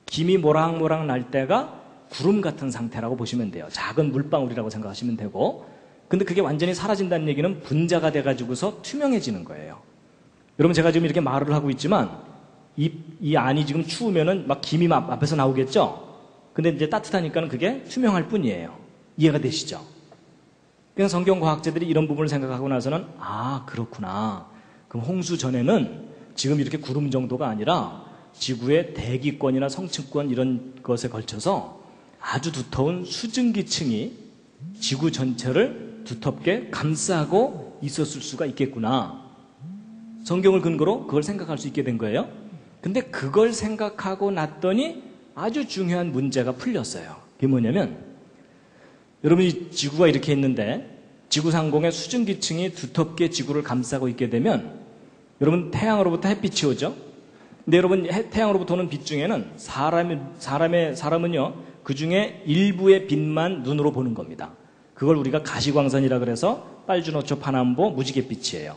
김이 모락모락 날 때가 구름 같은 상태라고 보시면 돼요. 작은 물방울이라고 생각하시면 되고, 근데 그게 완전히 사라진다는 얘기는 분자가 돼가지고서 투명해지는 거예요. 여러분 제가 지금 이렇게 말을 하고 있지만 이 안이 지금 추우면은 막 김이 앞에서 나오겠죠? 근데 이제 따뜻하니까는 그게 투명할 뿐이에요. 이해가 되시죠? 그냥 성경과학자들이 이런 부분을 생각하고 나서는 그렇구나. 그럼 홍수 전에는 지금 이렇게 구름 정도가 아니라 지구의 대기권이나 성층권 이런 것에 걸쳐서 아주 두터운 수증기층이 지구 전체를 두텁게 감싸고 있었을 수가 있겠구나. 성경을 근거로 그걸 생각할 수 있게 된 거예요. 근데 그걸 생각하고 났더니 아주 중요한 문제가 풀렸어요. 그게 뭐냐면 여러분이 지구가 이렇게 있는데 지구 상공의 수증기층이 두텁게 지구를 감싸고 있게 되면 여러분 태양으로부터 햇빛이 오죠. 근데 여러분 태양으로부터 오는 빛 중에는 사람은요 그 중에 일부의 빛만 눈으로 보는 겁니다. 그걸 우리가 가시광선이라 그래서 빨주노초 파남보 무지갯빛이에요.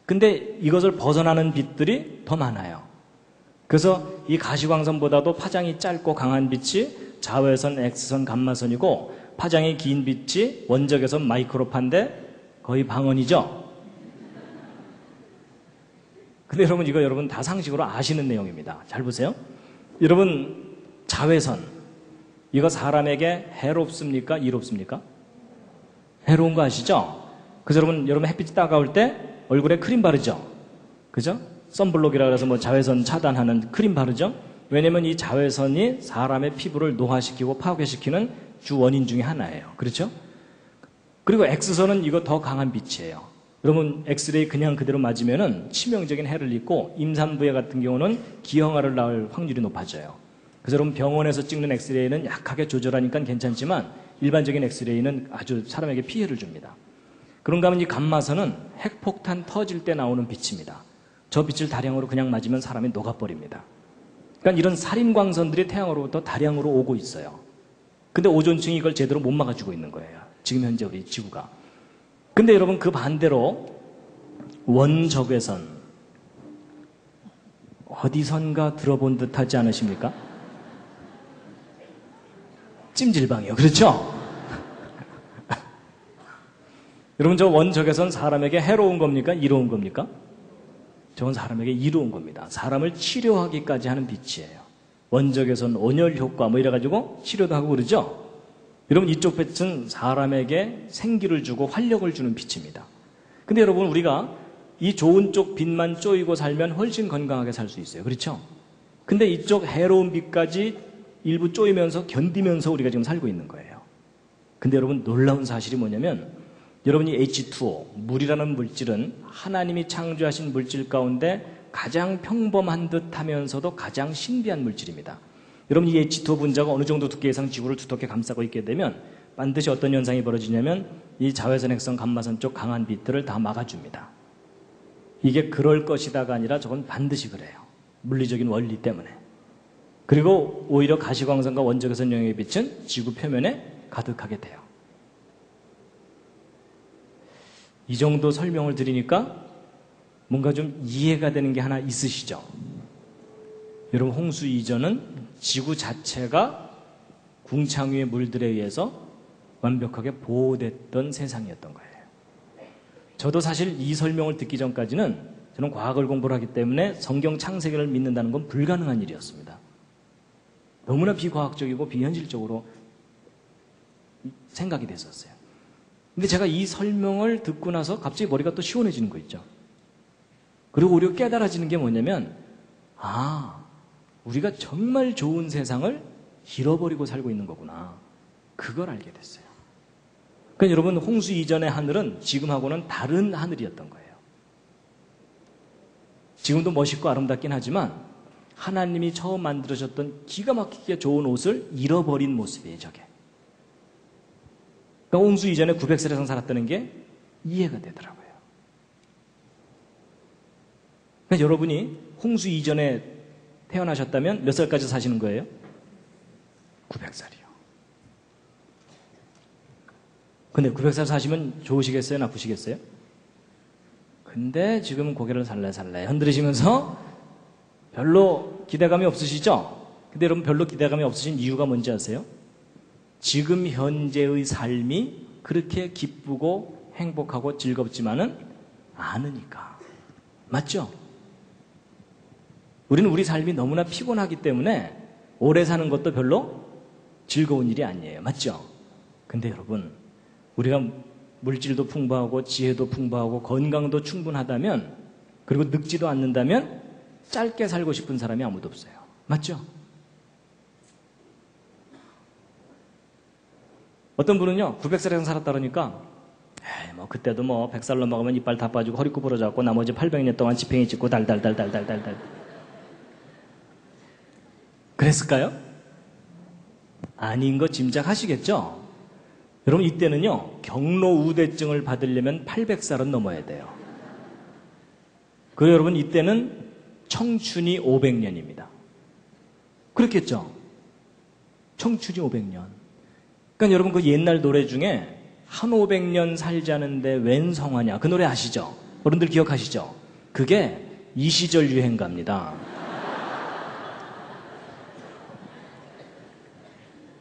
근데 이것을 벗어나는 빛들이 더 많아요. 그래서 이 가시광선보다도 파장이 짧고 강한 빛이 자외선, X선, 감마선이고 파장이 긴 빛이 원적외선, 마이크로파인데 거의 방언이죠. 근데 여러분 이거 여러분 다 상식으로 아시는 내용입니다. 잘 보세요. 여러분 자외선 이거 사람에게 해롭습니까? 이롭습니까? 해로운 거 아시죠? 그래서 여러분 햇빛이 따가울 때 얼굴에 크림 바르죠? 그죠? 선블록이라 그래서 뭐 자외선 차단하는 크림 바르죠? 왜냐면 이 자외선이 사람의 피부를 노화시키고 파괴시키는 주 원인 중에 하나예요. 그렇죠? 그리고 X선은 이거 더 강한 빛이에요. 여러분 엑스레이 그냥 그대로 맞으면은 치명적인 해를 입고 임산부에 같은 경우는 기형아를 낳을 확률이 높아져요. 그래서 여러분 병원에서 찍는 엑스레이는 약하게 조절하니까 괜찮지만 일반적인 엑스레이는 아주 사람에게 피해를 줍니다. 그런가 하면 이 감마선은 핵폭탄 터질 때 나오는 빛입니다. 저 빛을 다량으로 그냥 맞으면 사람이 녹아버립니다. 그러니까 이런 살인광선들이 태양으로부터 다량으로 오고 있어요. 근데 오존층이 이걸 제대로 못 막아주고 있는 거예요. 지금 현재 우리 지구가. 근데 여러분 그 반대로 원적외선 어디선가 들어본 듯 하지 않으십니까? 찜질방이요. 그렇죠? 여러분 저 원적외선 사람에게 해로운 겁니까? 이로운 겁니까? 저건 사람에게 이로운 겁니다. 사람을 치료하기까지 하는 빛이에요. 원적외선 온열 효과 뭐 이래가지고 치료도 하고 그러죠? 여러분 이쪽 빛은 사람에게 생기를 주고 활력을 주는 빛입니다. 근데 여러분 우리가 이 좋은 쪽 빛만 쪼이고 살면 훨씬 건강하게 살 수 있어요. 그렇죠? 근데 이쪽 해로운 빛까지 일부 쪼이면서 견디면서 우리가 지금 살고 있는 거예요. 근데 여러분 놀라운 사실이 뭐냐면 여러분이 H2O, 물이라는 물질은 하나님이 창조하신 물질 가운데 가장 평범한 듯 하면서도 가장 신비한 물질입니다. 여러분 이 H2O 분자가 어느 정도 두께 이상 지구를 두텁게 감싸고 있게 되면 반드시 어떤 현상이 벌어지냐면 이 자외선, X선, 감마선 쪽 강한 빛들을 다 막아줍니다. 이게 그럴 것이다가 아니라 저건 반드시 그래요. 물리적인 원리 때문에. 그리고 오히려 가시광선과 원적외선 영역의 빛은 지구 표면에 가득하게 돼요. 이 정도 설명을 드리니까 뭔가 좀 이해가 되는 게 하나 있으시죠? 여러분, 홍수 이전은 지구 자체가 궁창유의 물들에 의해서 완벽하게 보호됐던 세상이었던 거예요. 저도 사실 이 설명을 듣기 전까지는 저는 과학을 공부를 하기 때문에 성경 창세기를 믿는다는 건 불가능한 일이었습니다. 너무나 비과학적이고 비현실적으로 생각이 됐었어요. 근데 제가 이 설명을 듣고 나서 갑자기 머리가 또 시원해지는 거 있죠. 그리고 오히려 깨달아지는 게 뭐냐면, 우리가 정말 좋은 세상을 잃어버리고 살고 있는 거구나. 그걸 알게 됐어요. 그러니까 여러분, 홍수 이전의 하늘은 지금하고는 다른 하늘이었던 거예요. 지금도 멋있고 아름답긴 하지만 하나님이 처음 만들어졌던 기가 막히게 좋은 옷을 잃어버린 모습이에요, 저게. 그러니까 홍수 이전에 900살 이상 살았다는 게 이해가 되더라고요. 그러니까 여러분이 홍수 이전에 태어나셨다면 몇 살까지 사시는 거예요? 900살이요. 근데 900살 사시면 좋으시겠어요? 나쁘시겠어요? 근데 지금 고개를 살살살 흔들으시면서 별로 기대감이 없으시죠? 근데 여러분, 별로 기대감이 없으신 이유가 뭔지 아세요? 지금 현재의 삶이 그렇게 기쁘고 행복하고 즐겁지만은 않으니까. 맞죠? 우리는 우리 삶이 너무나 피곤하기 때문에 오래 사는 것도 별로 즐거운 일이 아니에요. 맞죠? 근데 여러분, 우리가 물질도 풍부하고 지혜도 풍부하고 건강도 충분하다면, 그리고 늙지도 않는다면 짧게 살고 싶은 사람이 아무도 없어요. 맞죠? 어떤 분은요, 900살 이상 살았다 그러니까 그때도 100살 넘어가면 이빨 다 빠지고 허리 구부러져갖고 나머지 800년 동안 지팽이 찍고 달달달달달달달 그랬을까요? 아닌 거 짐작하시겠죠? 여러분, 이때는요, 경로우대증을 받으려면 800살은 넘어야 돼요. 그리고 여러분, 이때는 청춘이 500년입니다. 그렇겠죠? 청춘이 500년. 그러니까 여러분, 그 옛날 노래 중에 한 500년 살자는데 웬 성화냐, 그 노래 아시죠? 어른들 기억하시죠? 그게 이 시절 유행가입니다.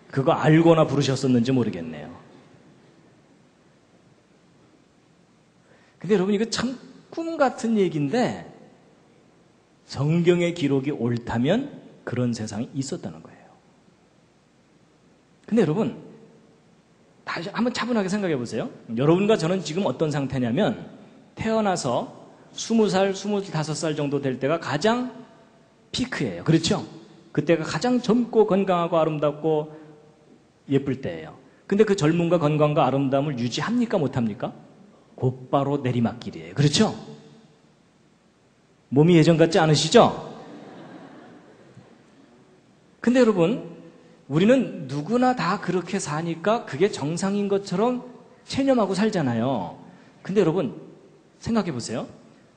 그거 알고나 부르셨었는지 모르겠네요. 근데 여러분, 이거 참 꿈 같은 얘기인데 성경의 기록이 옳다면 그런 세상이 있었다는 거예요. 근데 여러분, 다시 한번 차분하게 생각해 보세요. 여러분과 저는 지금 어떤 상태냐면, 태어나서 20살, 25살 정도 될 때가 가장 피크예요. 그렇죠? 그때가 가장 젊고 건강하고 아름답고 예쁠 때예요. 근데 그 젊음과 건강과 아름다움을 유지합니까? 못합니까? 곧바로 내리막길이에요. 그렇죠? 몸이 예전 같지 않으시죠? 근데 여러분, 우리는 누구나 다 그렇게 사니까 그게 정상인 것처럼 체념하고 살잖아요. 근데 여러분, 생각해 보세요.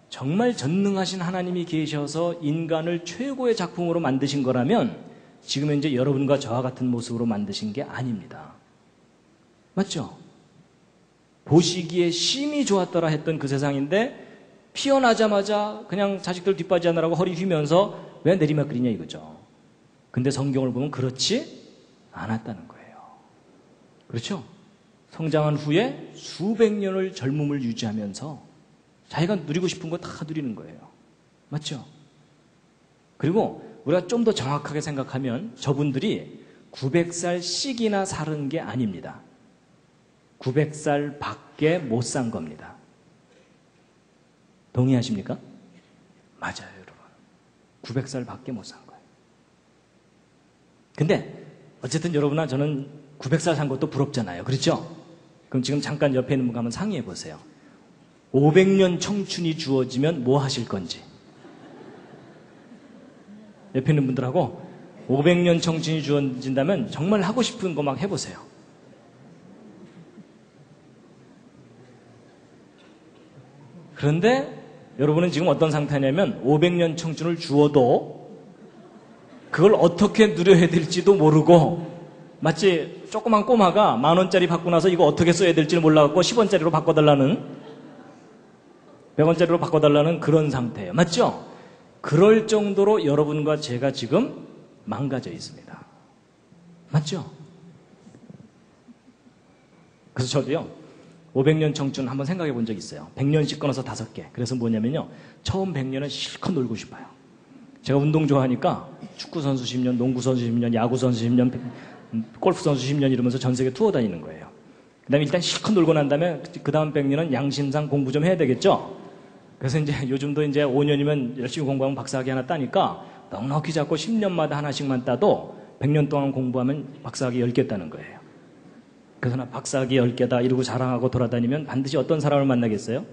정말 전능하신 하나님이 계셔서 인간을 최고의 작품으로 만드신 거라면 지금 현재 여러분과 저와 같은 모습으로 만드신 게 아닙니다. 맞죠? 보시기에 심히 좋았더라 했던 그 세상인데, 피어나자마자 그냥 자식들 뒷바지하느라고 허리 휘면서 왜 내리막길이냐 이거죠. 근데 성경을 보면 그렇지 않았다는 거예요. 그렇죠? 성장한 후에 수백 년을 젊음을 유지하면서 자기가 누리고 싶은 거 다 누리는 거예요. 맞죠? 그리고 우리가 좀 더 정확하게 생각하면 저분들이 900살씩이나 사는 게 아닙니다. 900살 밖에 못 산 겁니다. 동의하십니까? 맞아요, 여러분. 900살 밖에 못 산 거예요. 근데 어쨌든 여러분과 저는 900살 산 것도 부럽잖아요. 그렇죠? 그럼 지금 잠깐 옆에 있는 분 한번 상의해 보세요. 500년 청춘이 주어지면 뭐 하실 건지. 옆에 있는 분들하고 500년 청춘이 주어진다면 정말 하고 싶은 거 막 해보세요. 그런데 여러분은 지금 어떤 상태냐면 500년 청춘을 주어도 그걸 어떻게 누려야 될지도 모르고, 마치 조그만 꼬마가 10,000원짜리 받고 나서 이거 어떻게 써야 될지 몰라갖고 10원짜리로 바꿔달라는 100원짜리로 바꿔달라는 그런 상태예요. 맞죠? 그럴 정도로 여러분과 제가 지금 망가져 있습니다. 맞죠? 그래서 저도요, 500년 청춘 한번 생각해 본 적 있어요. 100년씩 끊어서 5개. 그래서 뭐냐면요, 처음 100년은 실컷 놀고 싶어요. 제가 운동 좋아하니까 축구선수 10년, 농구선수 10년, 야구선수 10년, 골프선수 10년 이러면서 전 세계 투어 다니는 거예요. 그 다음에 일단 실컷 놀고 난 다음에 그 다음 100년은 양심상 공부 좀 해야 되겠죠? 그래서 이제 요즘도 이제 5년이면 열심히 공부하면 박사학위 하나 따니까 넉넉히 잡고 10년마다 하나씩만 따도 100년 동안 공부하면 박사학위 10개 따는 거예요. 그래서 나 박사학위 10개다 이러고 자랑하고 돌아다니면 반드시 어떤 사람을 만나겠어요?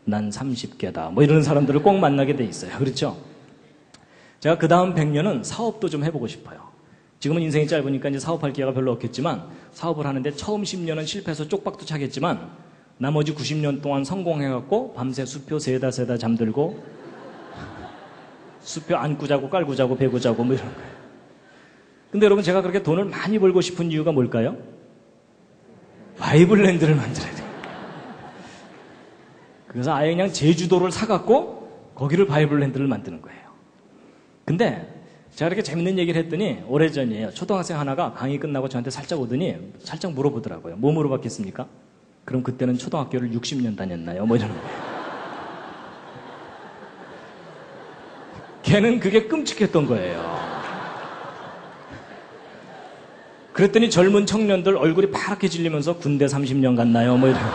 난 30개다. 뭐 이런 사람들을 꼭 만나게 돼 있어요. 그렇죠? 제가 그 다음 100년은 사업도 좀 해보고 싶어요. 지금은 인생이 짧으니까 이제 사업할 기회가 별로 없겠지만 사업을 하는데 처음 10년은 실패해서 쪽박도 차겠지만 나머지 90년 동안 성공해갖고 밤새 수표 세다 잠들고 수표 안고 자고 깔고 자고 베고 자고 뭐 이런 거예요. 근데 여러분 제가 그렇게 돈을 많이 벌고 싶은 이유가 뭘까요? 바이블랜드를 만들어야 돼요. 그래서 아예 그냥 제주도를 사갖고 거기를 바이블랜드를 만드는 거예요. 근데 제가 이렇게 재밌는 얘기를 했더니 오래전이에요. 초등학생 하나가 강의 끝나고 저한테 살짝 오더니 살짝 물어보더라고요. 뭐 물어봤겠습니까? 그럼 그때는 초등학교를 60년 다녔나요? 뭐 이러는 거예요. 걔는 그게 끔찍했던 거예요. 그랬더니 젊은 청년들 얼굴이 파랗게 질리면서 군대 30년 갔나요? 뭐 이러고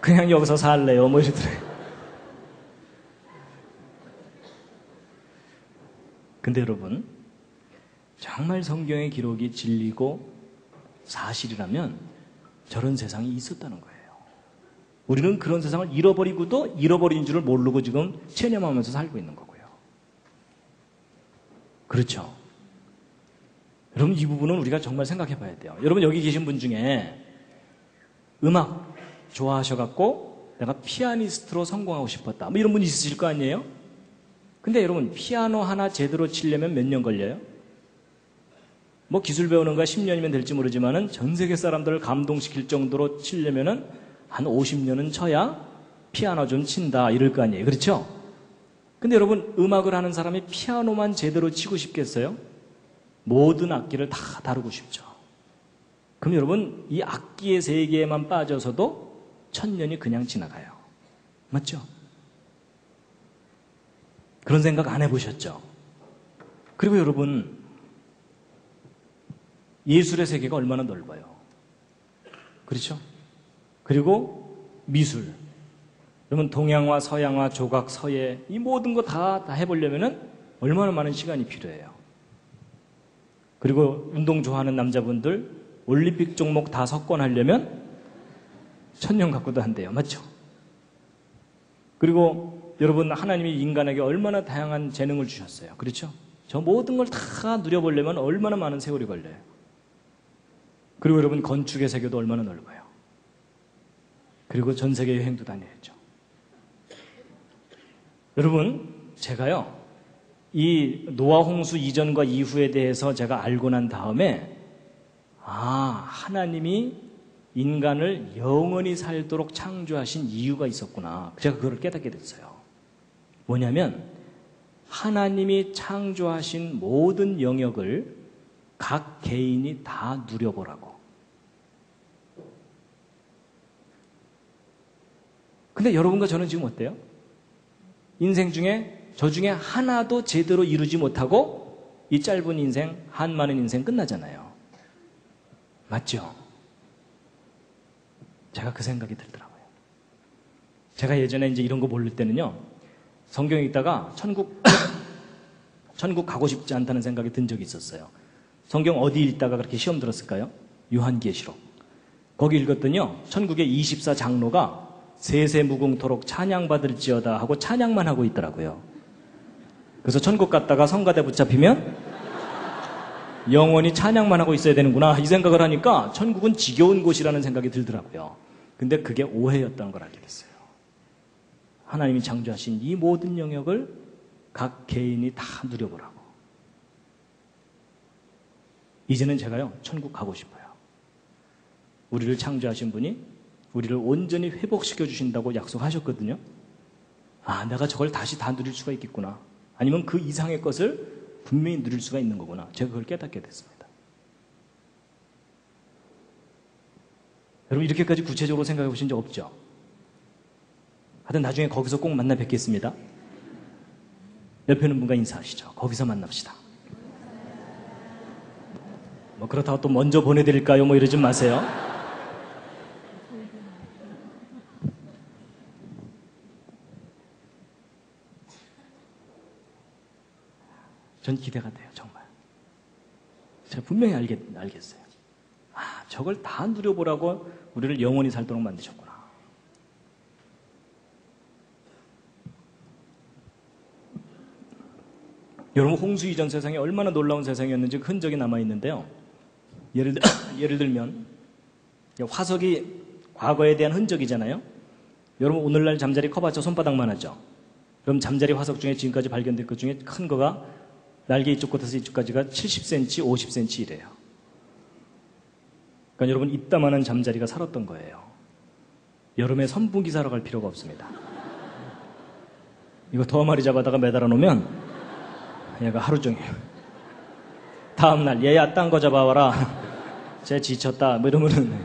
그냥 여기서 살래요? 뭐 이러더래요. 근데 여러분, 정말 성경의 기록이 진리고 사실이라면 저런 세상이 있었다는 거예요. 우리는 그런 세상을 잃어버리고도 잃어버린 줄을 모르고 지금 체념하면서 살고 있는 거고요. 그렇죠? 여러분, 이 부분은 우리가 정말 생각해 봐야 돼요. 여러분, 여기 계신 분 중에 음악 좋아하셔갖고 내가 피아니스트로 성공하고 싶었다, 뭐 이런 분 있으실 거 아니에요? 근데 여러분, 피아노 하나 제대로 치려면 몇 년 걸려요? 뭐 기술 배우는 거 10년이면 될지 모르지만은 전 세계 사람들을 감동시킬 정도로 치려면은 한 50년은 쳐야 피아노 좀 친다 이럴 거 아니에요. 그렇죠? 근데 여러분, 음악을 하는 사람이 피아노만 제대로 치고 싶겠어요? 모든 악기를 다 다루고 싶죠. 그럼 여러분, 이 악기의 세계에만 빠져서도 1000년이 그냥 지나가요. 맞죠? 그런 생각 안 해보셨죠? 그리고 여러분, 예술의 세계가 얼마나 넓어요. 그렇죠? 그리고 미술. 그러면 동양화, 서양화, 조각, 서예, 이 모든 거 다 해보려면 얼마나 많은 시간이 필요해요. 그리고 운동 좋아하는 남자분들 올림픽 종목 다 석권하려면 1000년 갖고도 안 돼요. 맞죠? 그리고 여러분, 하나님이 인간에게 얼마나 다양한 재능을 주셨어요. 그렇죠? 저 모든 걸 다 누려보려면 얼마나 많은 세월이 걸려요. 그리고 여러분, 건축의 세계도 얼마나 넓어요. 그리고 전 세계 여행도 다녀야죠. 여러분, 제가요, 이 노아 홍수 이전과 이후에 대해서 제가 알고 난 다음에 하나님이 인간을 영원히 살도록 창조하신 이유가 있었구나. 제가 그걸 깨닫게 됐어요. 뭐냐면 하나님이 창조하신 모든 영역을 각 개인이 다 누려보라고. 근데 여러분과 저는 지금 어때요? 인생 중에 저 중에 하나도 제대로 이루지 못하고 이 짧은 인생, 한 많은 인생 끝나잖아요. 맞죠? 제가 그 생각이 들더라고요. 제가 예전에 이제 이런 거 모를 때는요, 성경 읽다가 천국 가고 싶지 않다는 생각이 든 적이 있었어요. 성경 어디 읽다가 그렇게 시험 들었을까요? 요한계시록. 거기 읽었더니요, 천국의 24장로가 세세무궁토록 찬양받을지어다 하고 찬양만 하고 있더라고요. 그래서 천국 갔다가 성가대 붙잡히면 영원히 찬양만 하고 있어야 되는구나, 이 생각을 하니까 천국은 지겨운 곳이라는 생각이 들더라고요. 근데 그게 오해였다는 걸 알게 됐어요. 하나님이 창조하신 이 모든 영역을 각 개인이 다 누려보라고. 이제는 제가요, 천국 가고 싶어요. 우리를 창조하신 분이 우리를 온전히 회복시켜 주신다고 약속하셨거든요. 아, 내가 저걸 다시 다 누릴 수가 있겠구나. 아니면 그 이상의 것을 분명히 누릴 수가 있는 거구나. 제가 그걸 깨닫게 됐습니다. 여러분 이렇게까지 구체적으로 생각해 보신 적 없죠? 하여튼 나중에 거기서 꼭 만나 뵙겠습니다. 옆에 있는 분과 인사하시죠. 거기서 만납시다. 뭐 그렇다고 또 먼저 보내드릴까요? 뭐 이러지 마세요. 전 기대가 돼요, 정말. 제가 분명히 알겠어요. 아, 저걸 다 누려보라고 우리를 영원히 살도록 만드셨구나. 여러분, 홍수 이전 세상이 얼마나 놀라운 세상이었는지 그 흔적이 남아있는데요. 예를 들면, 화석이 과거에 대한 흔적이잖아요. 여러분, 오늘날 잠자리 커봤자 손바닥만 하죠. 그럼 잠자리 화석 중에 지금까지 발견된 것 중에 큰 거가 날개 이쪽 끝에서 이쪽까지가 70cm, 50cm 이래요. 그러니까 여러분 이따만한 잠자리가 살았던 거예요. 여름에 선풍기 사러 갈 필요가 없습니다. 이거 더 마리 잡아다가 매달아 놓으면 얘가 하루 종일 다음날 얘야 딴 거 잡아와라. 쟤 지쳤다. 뭐 이러면은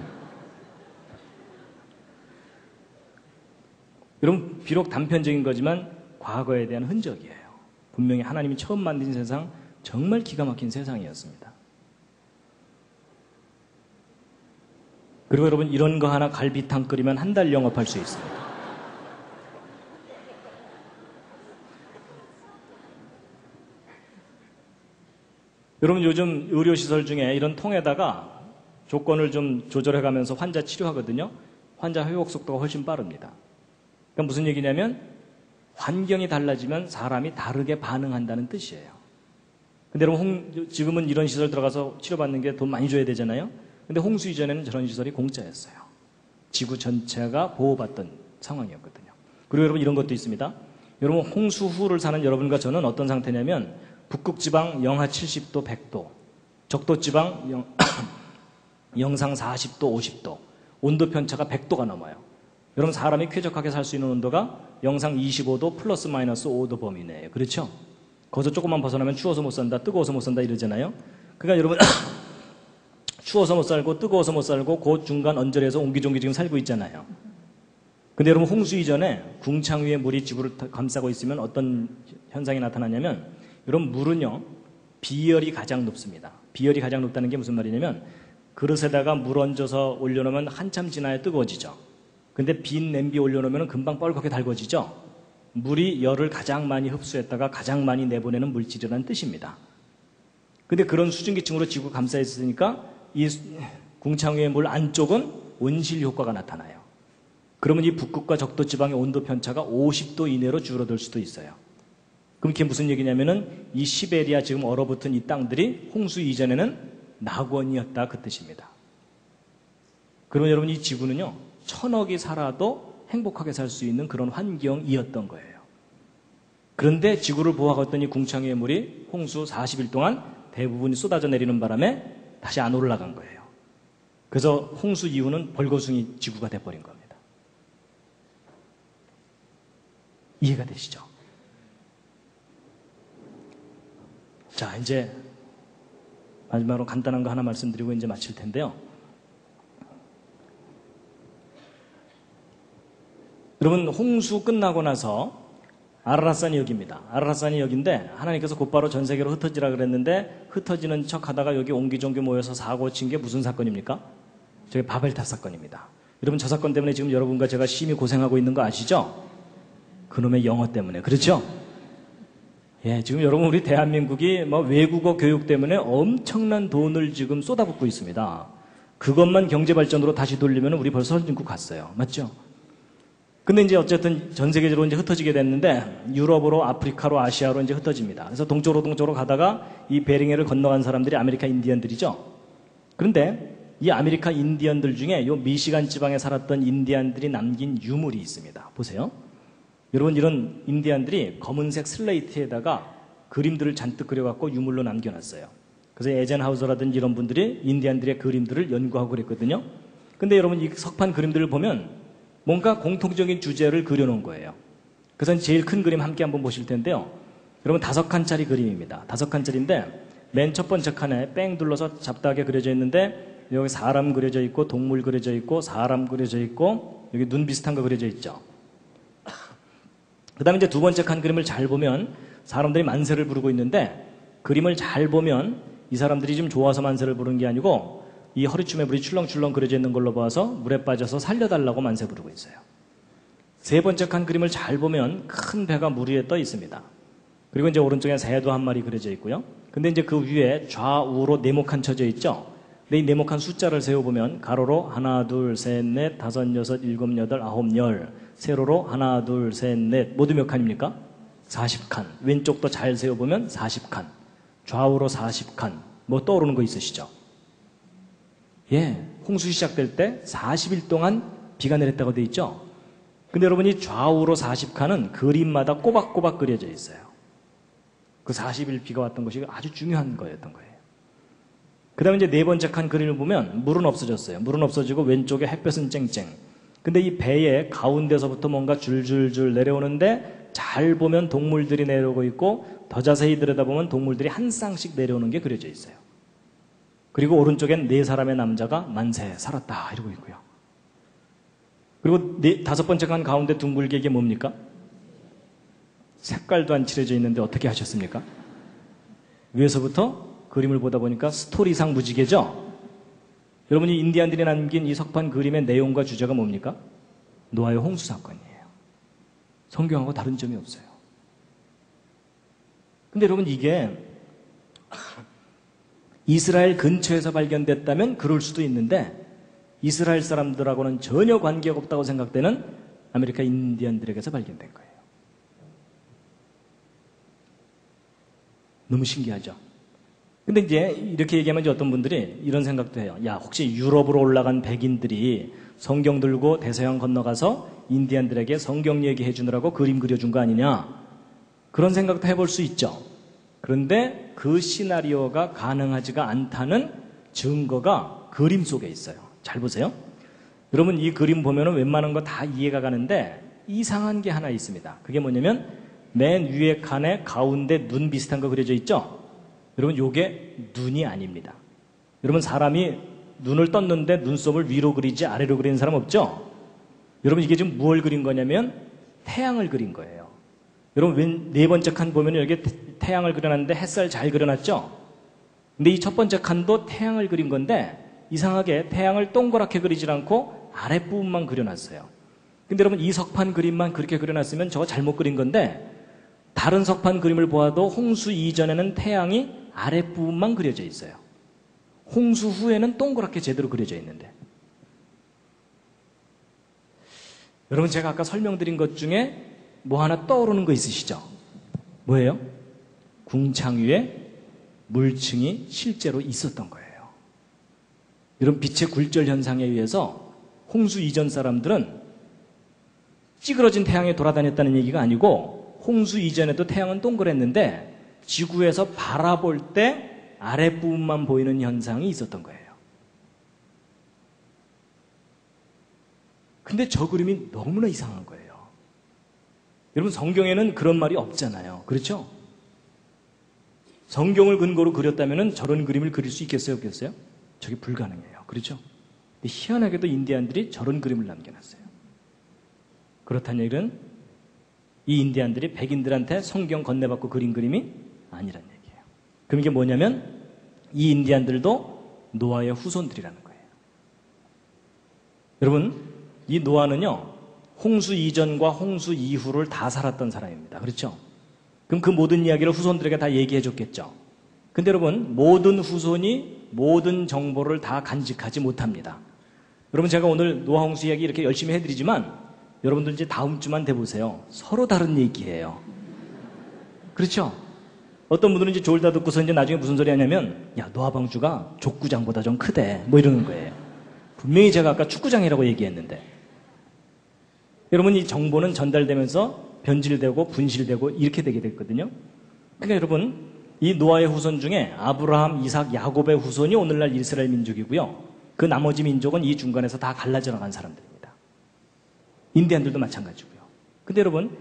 여러분 비록 단편적인 거지만 과거에 대한 흔적이에요. 분명히 하나님이 처음 만든 세상 정말 기가 막힌 세상이었습니다. 그리고 여러분 이런 거 하나 갈비탕 끓이면 한 달 영업할 수 있습니다. 여러분 요즘 의료시설 중에 이런 통에다가 조건을 좀 조절해가면서 환자 치료하거든요. 환자 회복 속도가 훨씬 빠릅니다. 그러니까 무슨 얘기냐면 환경이 달라지면 사람이 다르게 반응한다는 뜻이에요. 근데 여러분 지금은 이런 시설 들어가서 치료받는 게 돈 많이 줘야 되잖아요. 근데 홍수 이전에는 저런 시설이 공짜였어요. 지구 전체가 보호받던 상황이었거든요. 그리고 여러분 이런 것도 있습니다. 여러분 홍수 후를 사는 여러분과 저는 어떤 상태냐면 북극지방 영하 70도, 100도, 적도지방 영상 40도, 50도, 온도 편차가 100도가 넘어요. 여러분 사람이 쾌적하게 살 수 있는 온도가 영상 25도 플러스 마이너스 5도 범위 내에요. 그렇죠? 거기서 조금만 벗어나면 추워서 못 산다, 뜨거워서 못 산다 이러잖아요. 그러니까 여러분 추워서 못 살고 뜨거워서 못 살고 그 중간 언저리에서 옹기종기 지금 살고 있잖아요. 근데 여러분 홍수 이전에 궁창 위에 물이 지구를 감싸고 있으면 어떤 현상이 나타나냐면 여러분 물은요 비열이 가장 높습니다. 비열이 가장 높다는 게 무슨 말이냐면 그릇에다가 물 얹어서 올려놓으면 한참 지나야 뜨거워지죠. 근데 빈 냄비 올려놓으면 금방 뻘겋게 달궈지죠. 물이 열을 가장 많이 흡수했다가 가장 많이 내보내는 물질이라는 뜻입니다. 근데 그런 수증기층으로 지구 감싸 있으니까 이 궁창 위의 물 안쪽은 온실 효과가 나타나요. 그러면 이 북극과 적도 지방의 온도 편차가 50도 이내로 줄어들 수도 있어요. 그럼 그게 무슨 얘기냐면은 이 시베리아 지금 얼어붙은 이 땅들이 홍수 이전에는 낙원이었다 그 뜻입니다. 그러면 여러분 이 지구는요 1000억이 살아도 행복하게 살 수 있는 그런 환경이었던 거예요. 그런데 지구를 보호하고 있던 이 궁창의 물이 홍수 40일 동안 대부분이 쏟아져 내리는 바람에 다시 안 올라간 거예요. 그래서 홍수 이후는 벌거숭이 지구가 돼버린 겁니다. 이해가 되시죠? 자, 이제 마지막으로 간단한 거 하나 말씀드리고 이제 마칠 텐데요. 여러분 홍수 끝나고 나서 아라랏산이 여기입니다. 아라랏산이 여기인데 하나님께서 곧바로 전 세계로 흩어지라 그랬는데 흩어지는 척 하다가 여기 옹기종기 모여서 사고 친 게 무슨 사건입니까? 저게 바벨탑 사건입니다. 여러분 저 사건 때문에 지금 여러분과 제가 심히 고생하고 있는 거 아시죠? 그놈의 영어 때문에. 그렇죠? 예, 지금 여러분 우리 대한민국이 뭐 외국어 교육 때문에 엄청난 돈을 지금 쏟아붓고 있습니다. 그것만 경제 발전으로 다시 돌리면 우리 벌써 선진국 갔어요. 맞죠? 근데 이제 어쨌든 전 세계적으로 이제 흩어지게 됐는데 유럽으로 아프리카로 아시아로 이제 흩어집니다. 그래서 동쪽으로 가다가 이 베링해를 건너간 사람들이 아메리카 인디언들이죠. 그런데 이 아메리카 인디언들 중에 요 미시간 지방에 살았던 인디언들이 남긴 유물이 있습니다. 보세요. 여러분 이런 인디언들이 검은색 슬레이트에다가 그림들을 잔뜩 그려갖고 유물로 남겨놨어요. 그래서 에젠하우저라든지 이런 분들이 인디언들의 그림들을 연구하고 그랬거든요. 근데 여러분 이 석판 그림들을 보면 뭔가 공통적인 주제를 그려놓은 거예요. 그래서 제일 큰 그림 함께 한번 보실 텐데요. 여러분 5칸짜리 그림입니다. 5칸짜리인데 맨 첫 번째 칸에 뺑 둘러서 잡다하게 그려져 있는데 여기 사람 그려져 있고 동물 그려져 있고 사람 그려져 있고 여기 눈 비슷한 거 그려져 있죠. 그 다음에 이제 두 번째 칸 그림을 잘 보면 사람들이 만세를 부르고 있는데 그림을 잘 보면 이 사람들이 좀 좋아서 만세를 부르는 게 아니고 이 허리춤에 물이 출렁출렁 그려져 있는 걸로 봐서 물에 빠져서 살려달라고 만세 부르고 있어요. 세 번째 칸 그림을 잘 보면 큰 배가 물 위에 떠 있습니다. 그리고 이제 오른쪽에 새도 한 마리 그려져 있고요. 근데 이제 그 위에 좌우로 네모칸 쳐져 있죠. 근데 이 네모칸 숫자를 세어보면 가로로 하나, 둘, 셋, 넷, 다섯, 여섯, 일곱, 여덟, 아홉, 열. 세로로 하나, 둘, 셋, 넷. 모두 몇 칸입니까? 40칸. 왼쪽도 잘 세어보면 40칸. 좌우로 40칸. 뭐 떠오르는 거 있으시죠? 예, 홍수 시작될 때 40일 동안 비가 내렸다고 돼 있죠? 근데 여러분이 좌우로 40칸은 그림마다 꼬박꼬박 그려져 있어요. 그 40일 비가 왔던 것이 아주 중요한 거였던 거예요. 그 다음에 이제 네 번째 칸 그림을 보면 물은 없어졌어요. 물은 없어지고 왼쪽에 햇볕은 쨍쨍. 근데 이 배의 가운데서부터 뭔가 줄줄줄 내려오는데 잘 보면 동물들이 내려오고 있고 더 자세히 들여다보면 동물들이 한 쌍씩 내려오는 게 그려져 있어요. 그리고 오른쪽엔 네 사람의 남자가 만세 살았다 이러고 있고요. 그리고 다섯 번째 칸 가운데 둥글게 이게 뭡니까? 색깔도 안 칠해져 있는데 어떻게 하셨습니까? 위에서부터 그림을 보다 보니까 스토리상 무지개죠? 여러분이 인디안들이 남긴 이 석판 그림의 내용과 주제가 뭡니까? 노아의 홍수 사건이에요. 성경하고 다른 점이 없어요. 근데 여러분 이게 이스라엘 근처에서 발견됐다면 그럴 수도 있는데 이스라엘 사람들하고는 전혀 관계가 없다고 생각되는 아메리카 인디언들에게서 발견된 거예요. 너무 신기하죠? 근데 이제 이렇게 얘기하면 이제 어떤 분들이 이런 생각도 해요. 야, 혹시 유럽으로 올라간 백인들이 성경 들고 대서양 건너가서 인디언들에게 성경 얘기해 주느라고 그림 그려준 거 아니냐? 그런 생각도 해볼 수 있죠. 그런데 그 시나리오가 가능하지가 않다는 증거가 그림 속에 있어요. 잘 보세요. 여러분 이 그림 보면은 웬만한 거 다 이해가 가는데 이상한 게 하나 있습니다. 그게 뭐냐면 맨 위에 칸에 가운데 눈 비슷한 거 그려져 있죠? 여러분 요게 눈이 아닙니다. 여러분 사람이 눈을 떴는데 눈썹을 위로 그리지 아래로 그리는 사람 없죠? 여러분 이게 지금 무엇을 그린 거냐면 태양을 그린 거예요. 여러분 네 번째 칸 보면 여기 태양을 그려놨는데 햇살 잘 그려놨죠? 근데 이 첫 번째 칸도 태양을 그린 건데 이상하게 태양을 동그랗게 그리질 않고 아랫부분만 그려놨어요. 근데 여러분 이 석판 그림만 그렇게 그려놨으면 저거 잘못 그린 건데 다른 석판 그림을 보아도 홍수 이전에는 태양이 아랫부분만 그려져 있어요. 홍수 후에는 동그랗게 제대로 그려져 있는데 여러분 제가 아까 설명드린 것 중에 뭐 하나 떠오르는 거 있으시죠? 뭐예요? 궁창 위에 물층이 실제로 있었던 거예요. 이런 빛의 굴절 현상에 의해서 홍수 이전 사람들은 찌그러진 태양에 돌아다녔다는 얘기가 아니고 홍수 이전에도 태양은 동그랬는데 지구에서 바라볼 때 아랫부분만 보이는 현상이 있었던 거예요. 근데 저 그림이 너무나 이상한 거예요. 여러분 성경에는 그런 말이 없잖아요. 그렇죠? 성경을 근거로 그렸다면 저런 그림을 그릴 수 있겠어요? 없겠어요? 저게 불가능해요. 그렇죠? 근데 희한하게도 인디안들이 저런 그림을 남겨놨어요. 그렇다는 얘기는 이 인디안들이 백인들한테 성경 건네받고 그린 그림이 아니란 얘기예요. 그럼 이게 뭐냐면 이 인디안들도 노아의 후손들이라는 거예요. 여러분 이 노아는요 홍수 이전과 홍수 이후를 다 살았던 사람입니다. 그렇죠? 그럼 그 모든 이야기를 후손들에게 다 얘기해 줬겠죠. 근데 여러분 모든 후손이 모든 정보를 다 간직하지 못합니다. 여러분 제가 오늘 노아 홍수 이야기 이렇게 열심히 해드리지만 여러분들 이제 다음 주만 돼보세요. 서로 다른 얘기예요. 그렇죠? 어떤 분들은 이제 졸다 듣고서 이제 나중에 무슨 소리 하냐면 야 노아 방주가 족구장보다 좀 크대 뭐 이러는 거예요. 분명히 제가 아까 축구장이라고 얘기했는데 여러분 이 정보는 전달되면서 변질되고 분실되고 이렇게 되게 됐거든요. 그러니까 여러분 이 노아의 후손 중에 아브라함, 이삭, 야곱의 후손이 오늘날 이스라엘 민족이고요. 그 나머지 민족은 이 중간에서 다 갈라져 나간 사람들입니다. 인디안들도 마찬가지고요. 근데 여러분,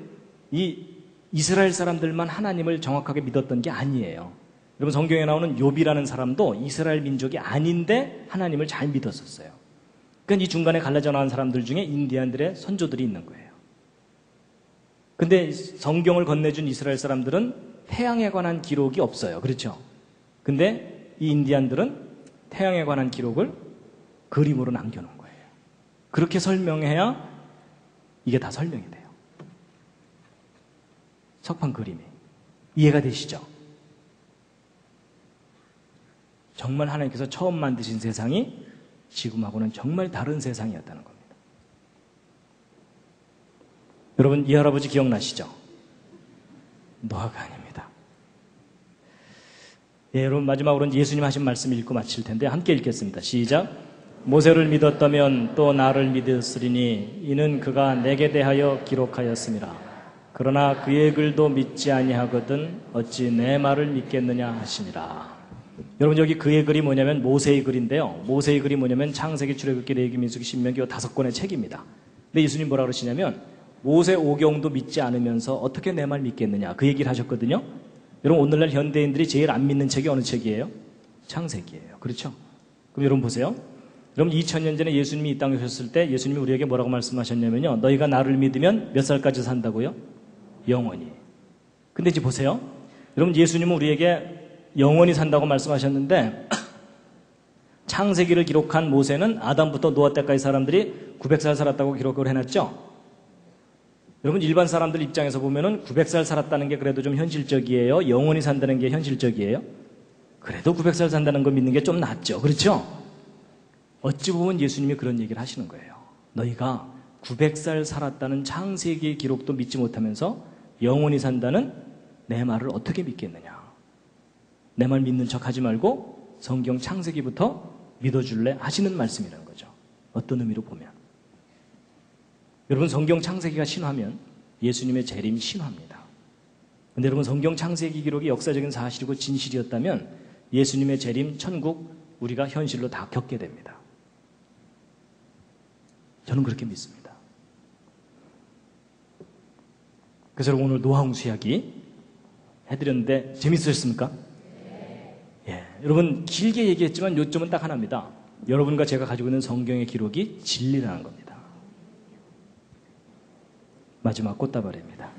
이 이스라엘 사람들만 하나님을 정확하게 믿었던 게 아니에요. 여러분, 성경에 나오는 욥이라는 사람도 이스라엘 민족이 아닌데 하나님을 잘 믿었었어요. 그러니까 이 중간에 갈라져 나간 사람들 중에 인디안들의 선조들이 있는 거예요. 근데 성경을 건네준 이스라엘 사람들은 태양에 관한 기록이 없어요. 그렇죠? 근데 이 인디안들은 태양에 관한 기록을 그림으로 남겨놓은 거예요. 그렇게 설명해야 이게 다 설명이 돼요. 석판 그림이. 이해가 되시죠? 정말 하나님께서 처음 만드신 세상이 지금하고는 정말 다른 세상이었다는 겁니다. 여러분, 이 할아버지 기억나시죠? 노아가 아닙니다. 예, 여러분, 마지막으로 예수님 하신 말씀 읽고 마칠 텐데 함께 읽겠습니다. 시작. 모세를 믿었다면 또 나를 믿었으리니 이는 그가 내게 대하여 기록하였습니다. 그러나 그의 글도 믿지 아니하거든 어찌 내 말을 믿겠느냐 하시니라. 여러분, 여기 그의 글이 뭐냐면 모세의 글인데요. 모세의 글이 뭐냐면 창세기, 출애굽기, 레위기, 민수기, 신명기 5권의 책입니다. 근데 예수님 뭐라 그러시냐면 모세 오경도 믿지 않으면서 어떻게 내 말 믿겠느냐, 그 얘기를 하셨거든요. 여러분, 오늘날 현대인들이 제일 안 믿는 책이 어느 책이에요? 창세기예요. 그렇죠? 그럼 여러분 보세요. 여러분, 2000년 전에 예수님이 이 땅에 오셨을 때 예수님이 우리에게 뭐라고 말씀하셨냐면요, 너희가 나를 믿으면 몇 살까지 산다고요? 영원히. 근데 이제 보세요. 여러분, 예수님은 우리에게 영원히 산다고 말씀하셨는데 창세기를 기록한 모세는 아담부터 노아 때까지 사람들이 900살 살았다고 기록을 해놨죠. 여러분, 일반 사람들 입장에서 보면은 900살 살았다는 게 그래도 좀 현실적이에요? 영원히 산다는 게 현실적이에요? 그래도 900살 산다는 거 믿는 게 좀 낫죠. 그렇죠? 어찌 보면 예수님이 그런 얘기를 하시는 거예요. 너희가 900살 살았다는 창세기의 기록도 믿지 못하면서 영원히 산다는 내 말을 어떻게 믿겠느냐. 내 말 믿는 척 하지 말고 성경 창세기부터 믿어줄래? 하시는 말씀이라는 거죠. 어떤 의미로 보면. 여러분, 성경 창세기가 신화면 예수님의 재림 신화입니다. 근데 여러분, 성경 창세기 기록이 역사적인 사실이고 진실이었다면 예수님의 재림, 천국, 우리가 현실로 다 겪게 됩니다. 저는 그렇게 믿습니다. 그래서 여러분, 오늘 노아홍수 이야기 해드렸는데 재밌으셨습니까? 예, 여러분, 길게 얘기했지만 요점은 딱 하나입니다. 여러분과 제가 가지고 있는 성경의 기록이 진리라는 겁니다. 마지막 꽃다발입니다.